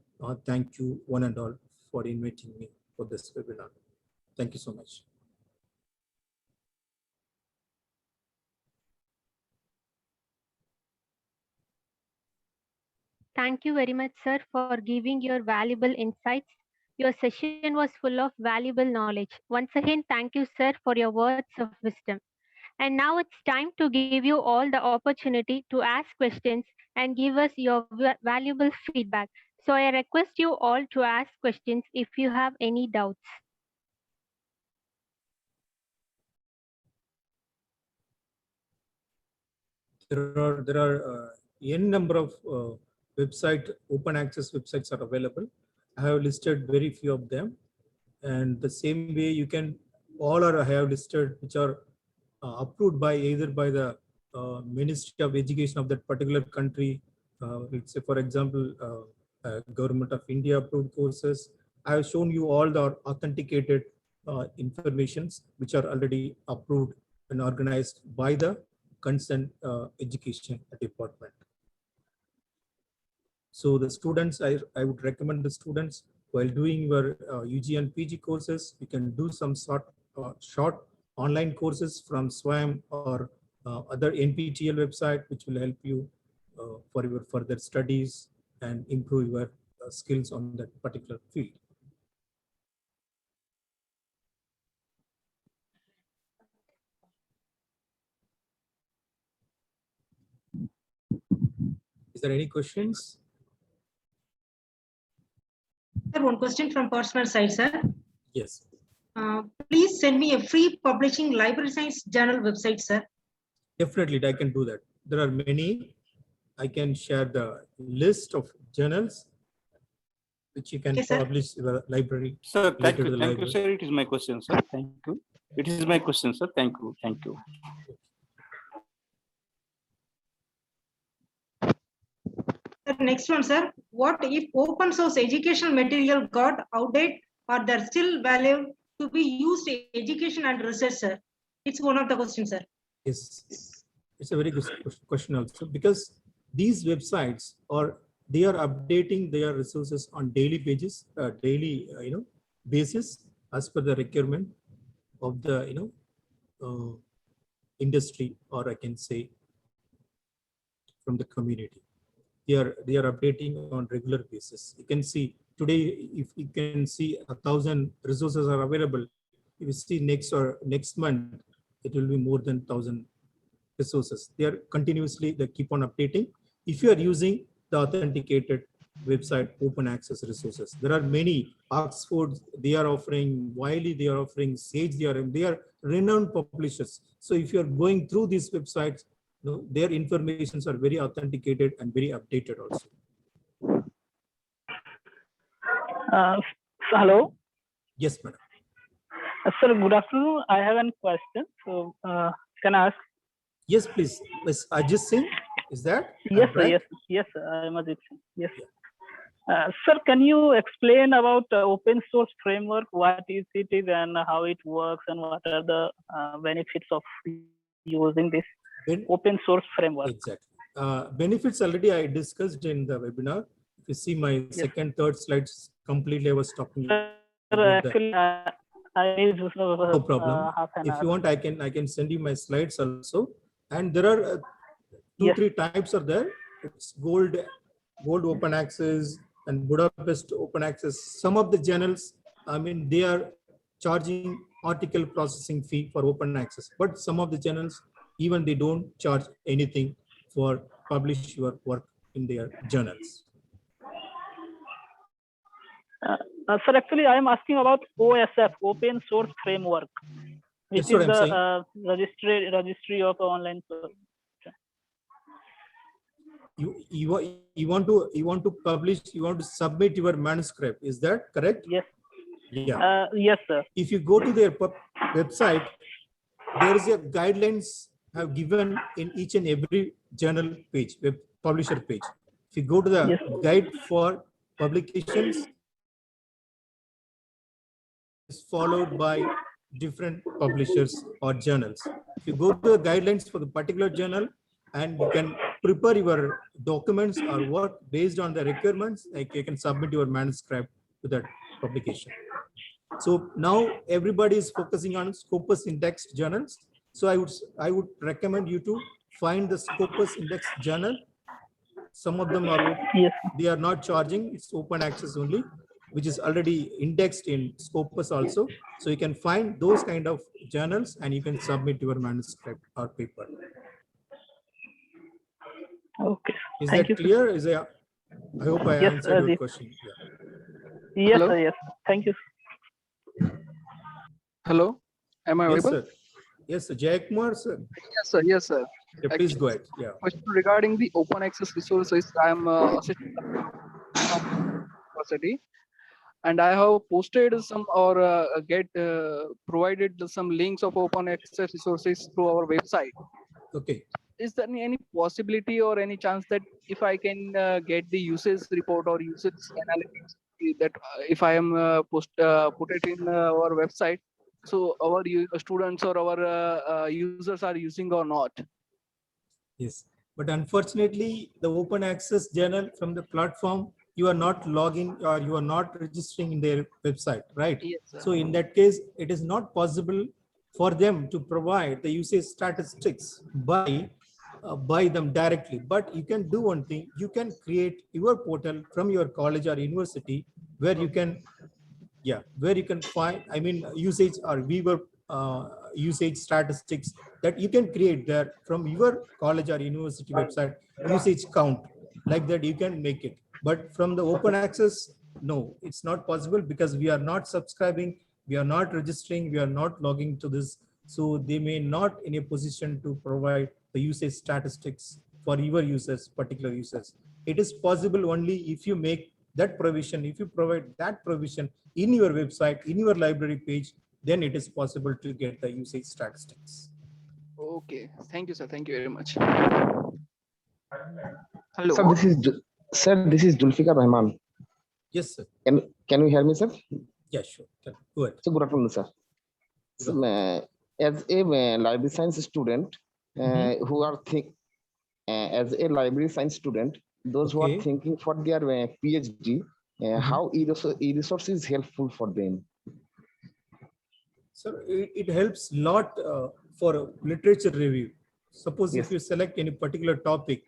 thank you one and all for inviting me for this webinar. Thank you so much. Thank you very much, sir, for giving your valuable insights. Your session was full of valuable knowledge. Once again, thank you, sir, for your words of wisdom. And now it's time to give you all the opportunity to ask questions and give us your valuable feedback. So I request you all to ask questions if you have any doubts. There are n number of open access websites are available. I have listed very few of them, and the same way you can I have listed which are approved by either by the Ministry of Education of that particular country. Let's say, for example, Government of India approved courses. I have shown you all the authenticated informations which are already approved and organized by the concerned education department. So the students, I would recommend the students while doing your UG and PG courses, you can do some short online courses from SWAYAM or other NPTEL website, which will help you for your further studies and improve your skills on that particular field. Is there any questions? Sir, one question from personal side, sir. Yes. Please send me a free publishing library science journal website, sir. Definitely, I can do that. There are many. I can share the list of journals which you can publish in the library. Sir, thank you. to the Thank you, library. sir. It is my question, sir. Thank you. It is my question, sir. Thank you. Thank you. The next one, sir. What if open source educational material got outdated or they're still value to be used in education and research, sir? It's one of the questions, sir. Yes, it's a very good question also, because these websites they are updating their resources on daily basis as per the requirement of the industry, or I can say from the community. They are updating on regular basis. You can see today, if you can see 1,000 resources are available. If you see next month, it will be more than 1,000 resources. They keep on updating. If you are using the authenticated website open access resources, there are many. Oxford, they are offering, Wiley, they are offering, Sage, they are renowned publishers. So if you are going through these websites, their informations are very authenticated and very updated also. Hello. Yes, madam. Sir, good afternoon. I have a question. So, can I ask? Yes, please. Yes, Ajit Singh, is that? Yes, sir. Yes, sir. I am Ajit Singh. Yes. Sir, can you explain about open source framework? What is it and how it works, and what are the benefits of using this open source framework? Exactly. Benefits already I discussed in the webinar. If you see my second, third slides, completely I was talking. Sir, actually, I need no problem. Half an If hour. you want, I can send you my slides also. And there are three types are there. It's gold open access and Budapest open access. Some of the journals, I mean, they are charging article processing fee for open access, but some of the journals, even they don't charge anything for publish your work in their journals. Sir, actually, I am asking about OSF, Open Source Framework, which That's what is I'm the registry of online. You want to publish, you want to submit your manuscript, is that correct? Yes. Yeah. Yes, sir. If you go to their website, there is a guidelines have given in each and every journal page, web publisher page. If you go to the guide for publications, followed by different publishers or journals. If you go to the guidelines for the particular journal and you can prepare your documents or work based on the requirements, like you can submit your manuscript to that publication. So now everybody is focusing on Scopus Index journals. So I would recommend you to find the Scopus Index journal. Some of them are, Yes. they are not charging, it's open access only, which is already indexed in Scopus also. So you can find those kind of journals and you can submit your manuscript or paper. Okay. Is Thank that you, sir. clear? I hope I Yes, answered your the- question. Yeah. Yes, Hello? sir. Yes. Thank you. Hello, am I Yes, audible? sir. Yes, sir. Jayakumar, sir. Yes, sir. Yes, sir. Yeah, please go ahead. Yeah. Question regarding the open access resources. I am assistant from university, and I have posted some or provided some links of open access resources through our website. Okay. Is there any possibility or any chance that if I can get the usage report or usage analytics that if I am put it in our website, so our students or our users are using or not? Yes, but unfortunately, the open access journal from the platform, you are not logging or you are not registering in their website, right? Yes, sir. So in that case, it is not possible for them to provide the usage statistics by them directly. But you can do one thing, you can create your portal from your college or university where you can, where you can find, usage or viewer usage statistics that you can create there from your college or university website, usage count, like that you can make it. But from the open access, no, it's not possible because we are not subscribing, we are not registering, we are not logging to this. So they may not in a position to provide the usage statistics for your users, particular users. It is possible only if you make that provision, if you provide that provision in your website, in your library page, then it is possible to get the usage statistics. Okay, thank you, sir. Thank you very much. Hello. Sir, this is Zulfikar Rahman. Yes, sir. Can you hear me, sir? Yeah, sure. Go ahead. So good afternoon, sir. So, as a library science student, who are as a library science student, those who Okay. are thinking for their PhD, how e-resource is helpful for them? So it helps a lot for literature review. Suppose Yes. if you select any particular topic,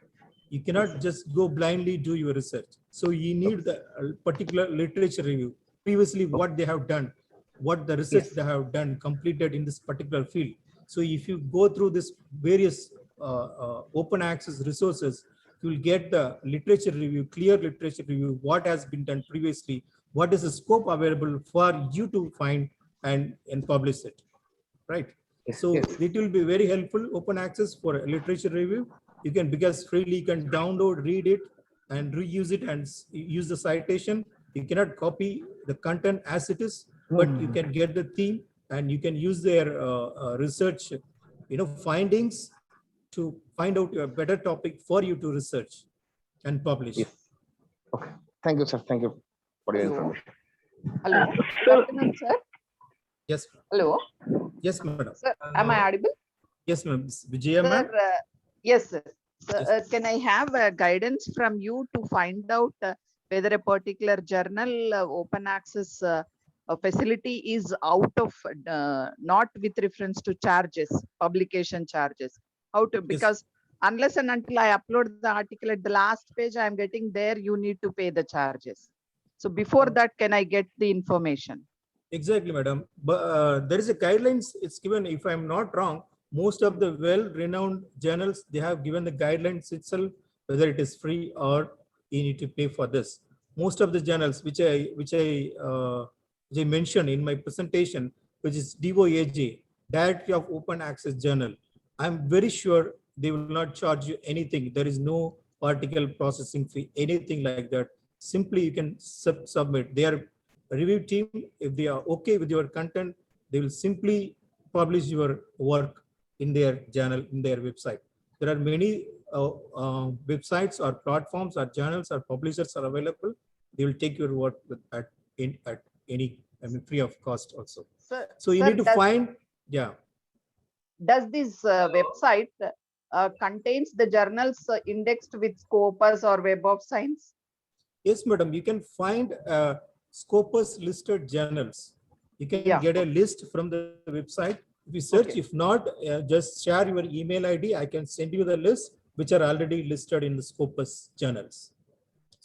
you cannot just go blindly do your research. So you need the particular literature review. Previously, what they have done, what the research Yes. they have done, completed in this particular field. So if you go through this various open access resources, you will get the literature review, clear literature review, what has been done previously, what is the scope available for you to find and publish it, right? Yes, So yes. it will be very helpful, open access for literature review. You can, because freely you can download, read it and reuse it and use the citation. You cannot copy the content as it is, but you can get the theme and you can use their research, findings to find out a better topic for you to research and publish. Yes. Okay. Thank you, sir. Thank you for your Hello. information. Hello. Sir- Good afternoon, sir. Yes, Hello. yes, madam. Sir, am I audible? Yes, ma'am. Vijaya, Sir, ma'am. yes, sir. Sir, Yes. can I have guidance from you to find out whether a particular journal open access facility is out of not with reference to charges, publication charges? How to, because unless and until I upload the article at the last page, I am getting there, you need to pay the charges. So before that, can I get the information? Exactly, madam. But there is a guidelines. It's given, if I'm not wrong, most of the well-renowned journals, they have given the guidelines itself, whether it is free or you need to pay for this. Most of the journals, which I mentioned in my presentation, which is DOAJ, Directory of Open Access Journal, I'm very sure they will not charge you anything. There is no article processing fee, anything like that. Simply you can submit. Their review team, if they are okay with your content, they will simply publish your work in their journal, in their website. There are many websites or platforms or journals or publishers are available. They will take your work at any I mean, free of cost also. Sir, So you sir, need to find, yeah. Does this website contains the journals indexed with Scopus or Web of Science? Yes, madam, you can find Scopus listed journals. You can Yeah. get a list from the website. If you search, Okay. if not, just share your email ID. I can send you the list which are already listed in the Scopus journals.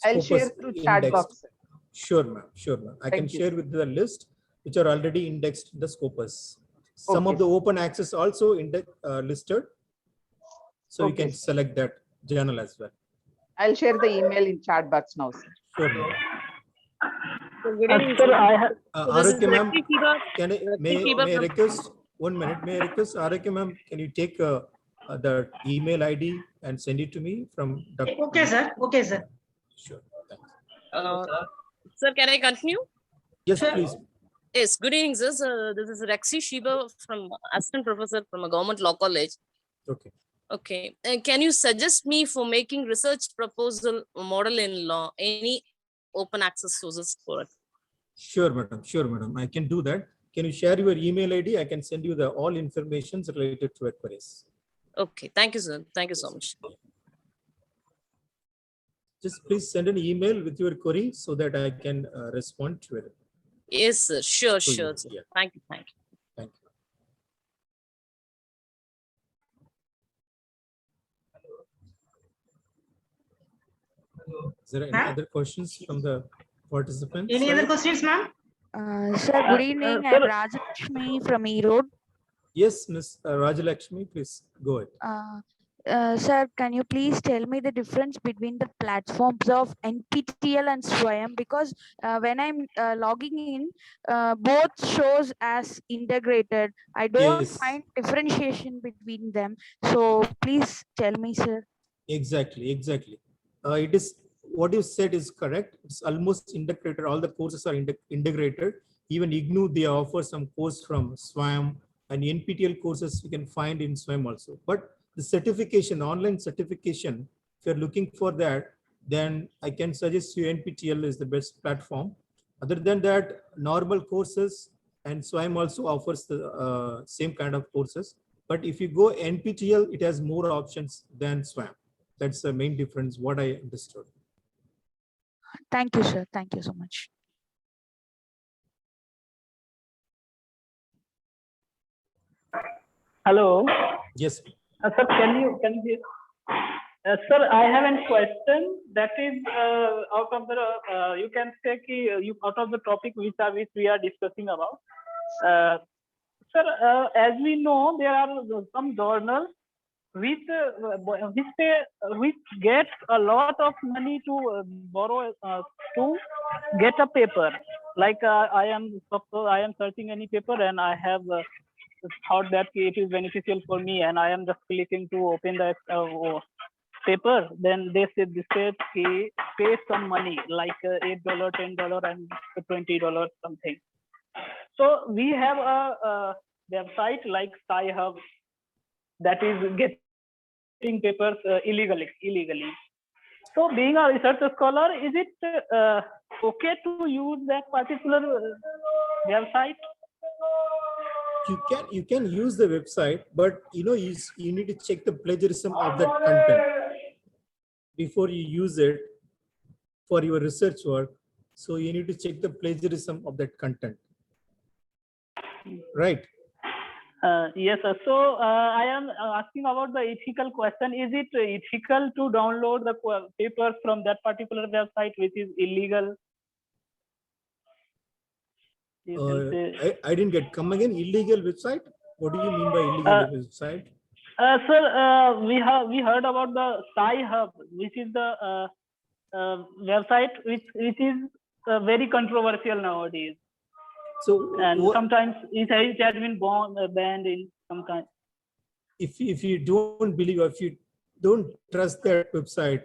I'll share Scopus through chat indexed. box. Sure, ma'am. Sure, ma'am. I can Thank you, share sir. with the list which are already indexed in the Scopus. Some Okay, of the sir. open access also listed. So you Okay, can sir. select that journal as well. I'll share the email in chat box now, sir. Sure, ma'am. Good evening, Sir, sir. I have. So this is Araki ma'am, Rakshi Shiva. can I, Rakshi Shiva may I from- request, 1 minute, may I request Araki ma'am, can you take the email ID and send it to me from Dr. Okay, sir. Okay, sir. Sure, thanks. Sir, can I continue? Yes, please. Yes, good evening, sir. So this is Rakshi Shiva from assistant professor from a government law college. Okay. Okay. Can you suggest me for making research proposal model in law? Any open access sources for it? Sure, madam. Sure, madam. I can do that. Can you share your email ID? I can send you the all information related to your queries. Okay. Thank you, sir. Thank you so much. Just please send an email with your query so that I can respond to it. Yes, sir. Sure, To you, sure, sir. yeah. Thank you. Thank you. Thank you. Is there any Ma'am? other questions from the participants? Any other questions, ma'am? Sir, good evening. sir- I'm Rajalakshmi from Erode. Yes, Ms. Rajalakshmi, please go ahead. Sir, can you please tell me the difference between the platforms of NPTEL and SWAYAM? Because when I'm logging in, both shows as integrated. I don't Yes. find differentiation between them. So please tell me, sir. Exactly, exactly. It is what you said is correct. It's almost integrated. All the courses are integrated. Even IGNOU, they offer some course from SWAYAM, and NPTEL courses you can find in SWAYAM also. But the certification, online certification, if you're looking for that, then I can suggest you NPTEL is the best platform. Other than that, normal courses and SWAYAM also offers the same kind of courses. But if you go NPTEL, it has more options than SWAYAM. That's the main difference, what I understood. Thank you, sir. Thank you so much. Hello. Yes. Sir, can you hear? Sir, I have a question that is out of the you can take you out of the topic which we are discussing about. Sir, as we know, there are some journals which gets a lot of money to borrow to get a paper. Like I am searching any paper and I have thought that it is beneficial for me, and I am just clicking to open the paper. Then they say pay some money like $8, $10, and $20 something. So we have a website like Sci-Hub that is getting papers illegally. So being a research scholar, is it okay to use that particular website? You can use the website, but you need to check the plagiarism of that content before you use it for your research work. So you need to check the plagiarism of that content. Right. Yes, sir. So I am asking about the ethical question. Is it ethical to download the papers from that particular website which is illegal? I didn't get. Come again. Illegal website? What do you mean by illegal website? Sir, we heard about the Sci-Hub, which is the website which is very controversial nowadays. So and sometimes it has been banned in some kind. If you don't believe, or if you don't trust that website,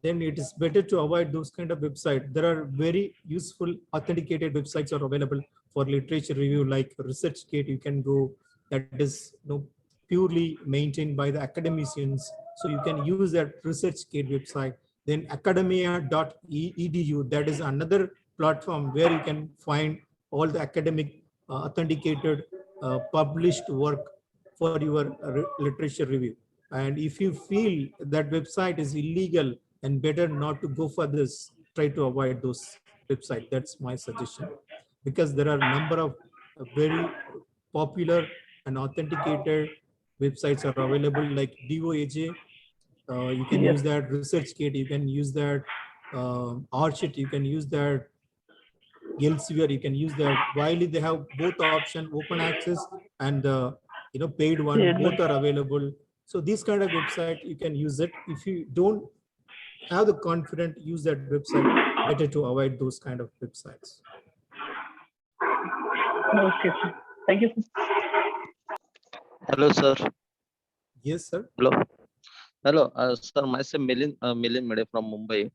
then it is better to avoid those kind of websites. There are very useful authenticated websites are available for literature review, like ResearchGate. You can go, that is purely maintained by the academicians. So you can use that ResearchGate website. Then academia.edu, that is another platform where you can find all the academic authenticated published work for your literature review. And if you feel that website is illegal and better not to go for this, try to avoid those websites. That's my suggestion, because there are a number of very popular and authenticated websites are available, like DOAJ. You can Yes. use that. ResearchGate, you can use that. Archit, you can use that. Elsevier, you can use that. Wiley, they have both option, open access and paid one. Yeah, Both are available. So this kind of website you can use it. If you don't have the confidence, use that website. Better to avoid those kind of websites. Okay, sir. Thank you, sir. Hello, sir. Yes, sir. Hello. Hello, sir. Myself Milind Mede from Mumbai.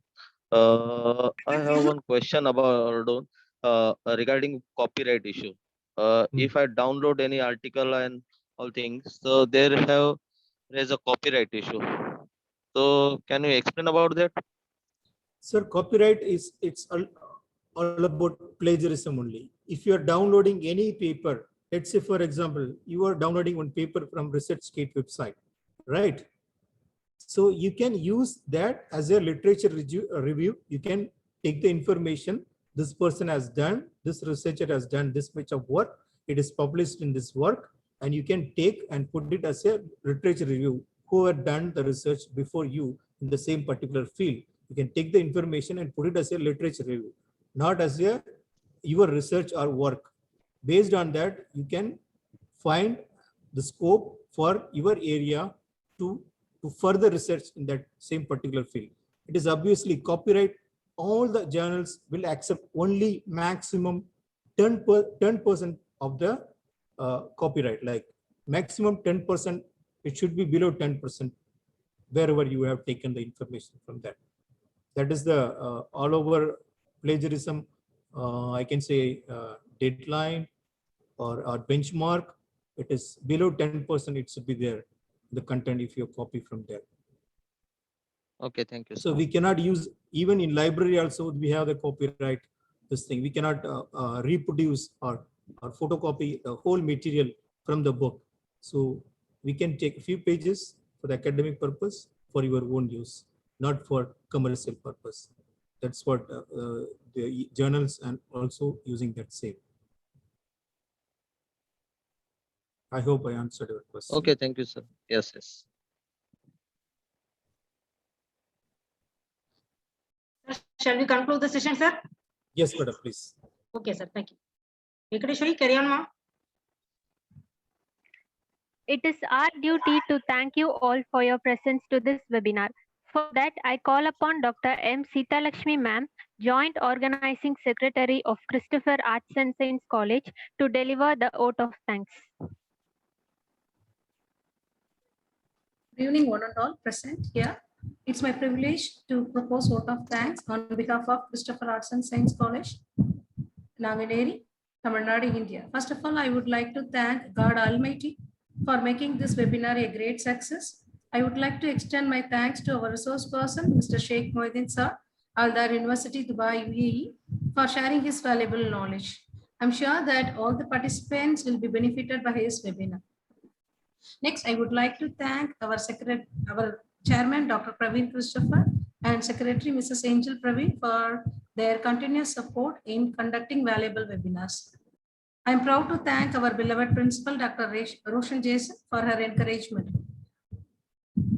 I have one question about regarding copyright issue. If I download any article and all things, so there's a copyright issue. So can you explain about that? Sir, copyright it's all about plagiarism only. If you are downloading any paper, let's say for example, you are downloading one paper from ResearchGate website, right? So you can use that as a literature review. You can take the information this person has done, this researcher has done this much of work, it is published in this work, and you can take and put it as a literature review. Who had done the research before you in the same particular field, you can take the information and put it as a literature review, not as your research or work. Based on that, you can find the scope for your area to further research in that same particular field. It is obviously copyright. All the journals will accept only maximum 10% of the copyright, like maximum 10%. It should be below 10% wherever you have taken the information from that. That is the all over plagiarism, I can say deadline or benchmark. It is below 10%, it should be there, the content, if you copy from there. Okay, thank you. So we cannot use, even in library also we have the copyright, this thing. We cannot reproduce or photocopy the whole material from the book. So we can take a few pages for the academic purpose for your own use, not for commercial purpose. That's what the journals and also using that same. I hope I answered your question. Okay, thank you, sir. Yes, yes. Shall we conclude the session, sir? Yes, madam, please. Okay, sir. Thank you. Venkateshwari, carry on, ma'am. It is our duty to thank you all for your presence to this webinar. For that, I call upon Dr. M. Seethalakshmi Ma'am, Joint Organizing Secretary of Christopher Arts and Science College, to deliver the vote of thanks. Good evening, one and all present here. It's my privilege to propose vote of thanks on behalf of Christopher Arts and Science College, Nanganeri, Tamil Nadu, India. First of all, I would like to thank God Almighty for making this webinar a great success. I would like to extend my thanks to our resource person, Mr. Sheikh Mohiddin Sir, Al-Dar University, Dubai, UAE, for sharing his valuable knowledge. I'm sure that all the participants will be benefited by his webinar. Next, I would like to thank our chairman, Dr. Praveen Christopher, and secretary, Mrs. Angel Praveen, for their continuous support in conducting valuable webinars. I'm proud to thank our beloved principal, Dr. Roshan Jason, for her encouragement.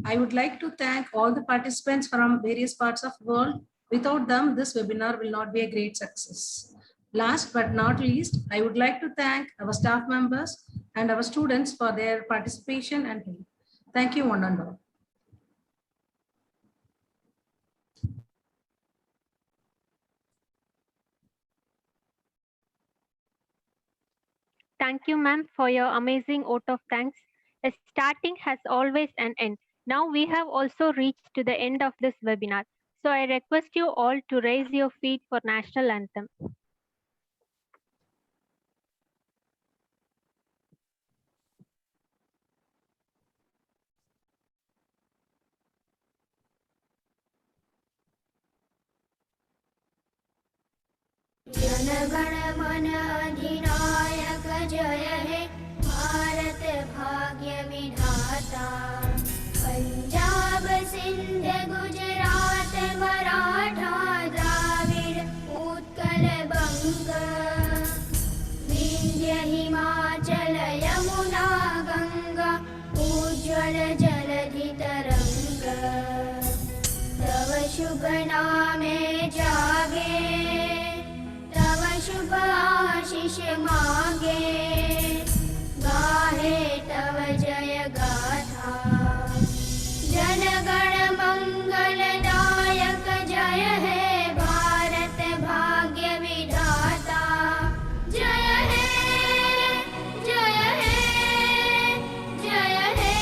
I would like to thank all the participants from various parts of the world. Without them, this webinar will not be a great success. Last but not least, I would like to thank our staff members and our students for their participation and help. Thank you, one and all. Thank you, ma'am, for your amazing vote of thanks. A starting has always an end. Now we have also reached to the end of this webinar. So I request you all to raise your feet for national anthem. Yeah. गण मन अधिनायक जय हे भारत भाग्य विधाता पंजाब सिंध गुजरात मराठा द्राविड़ उत्कल बंग विंध्य हिमाचल यमुना गंगा उज्ज्वल जलधि तरंग तव शुभ नामे जागे तव शुभ आशीष मांगे गाहे तव जय गाथा जन गण मंगल दायक जय हे भारत भाग्य विधाता जय हे जय हे जय हे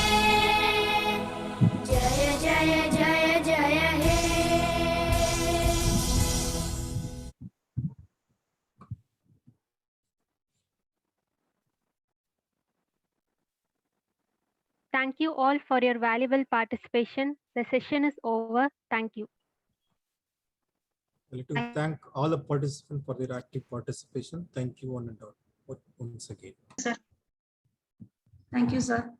जय जय जय जय हे Thank you all for your valuable participation. The session is over. Thank you. I'd like to thank all the participants for their active participation. Thank you one and all once again. Thank you, sir.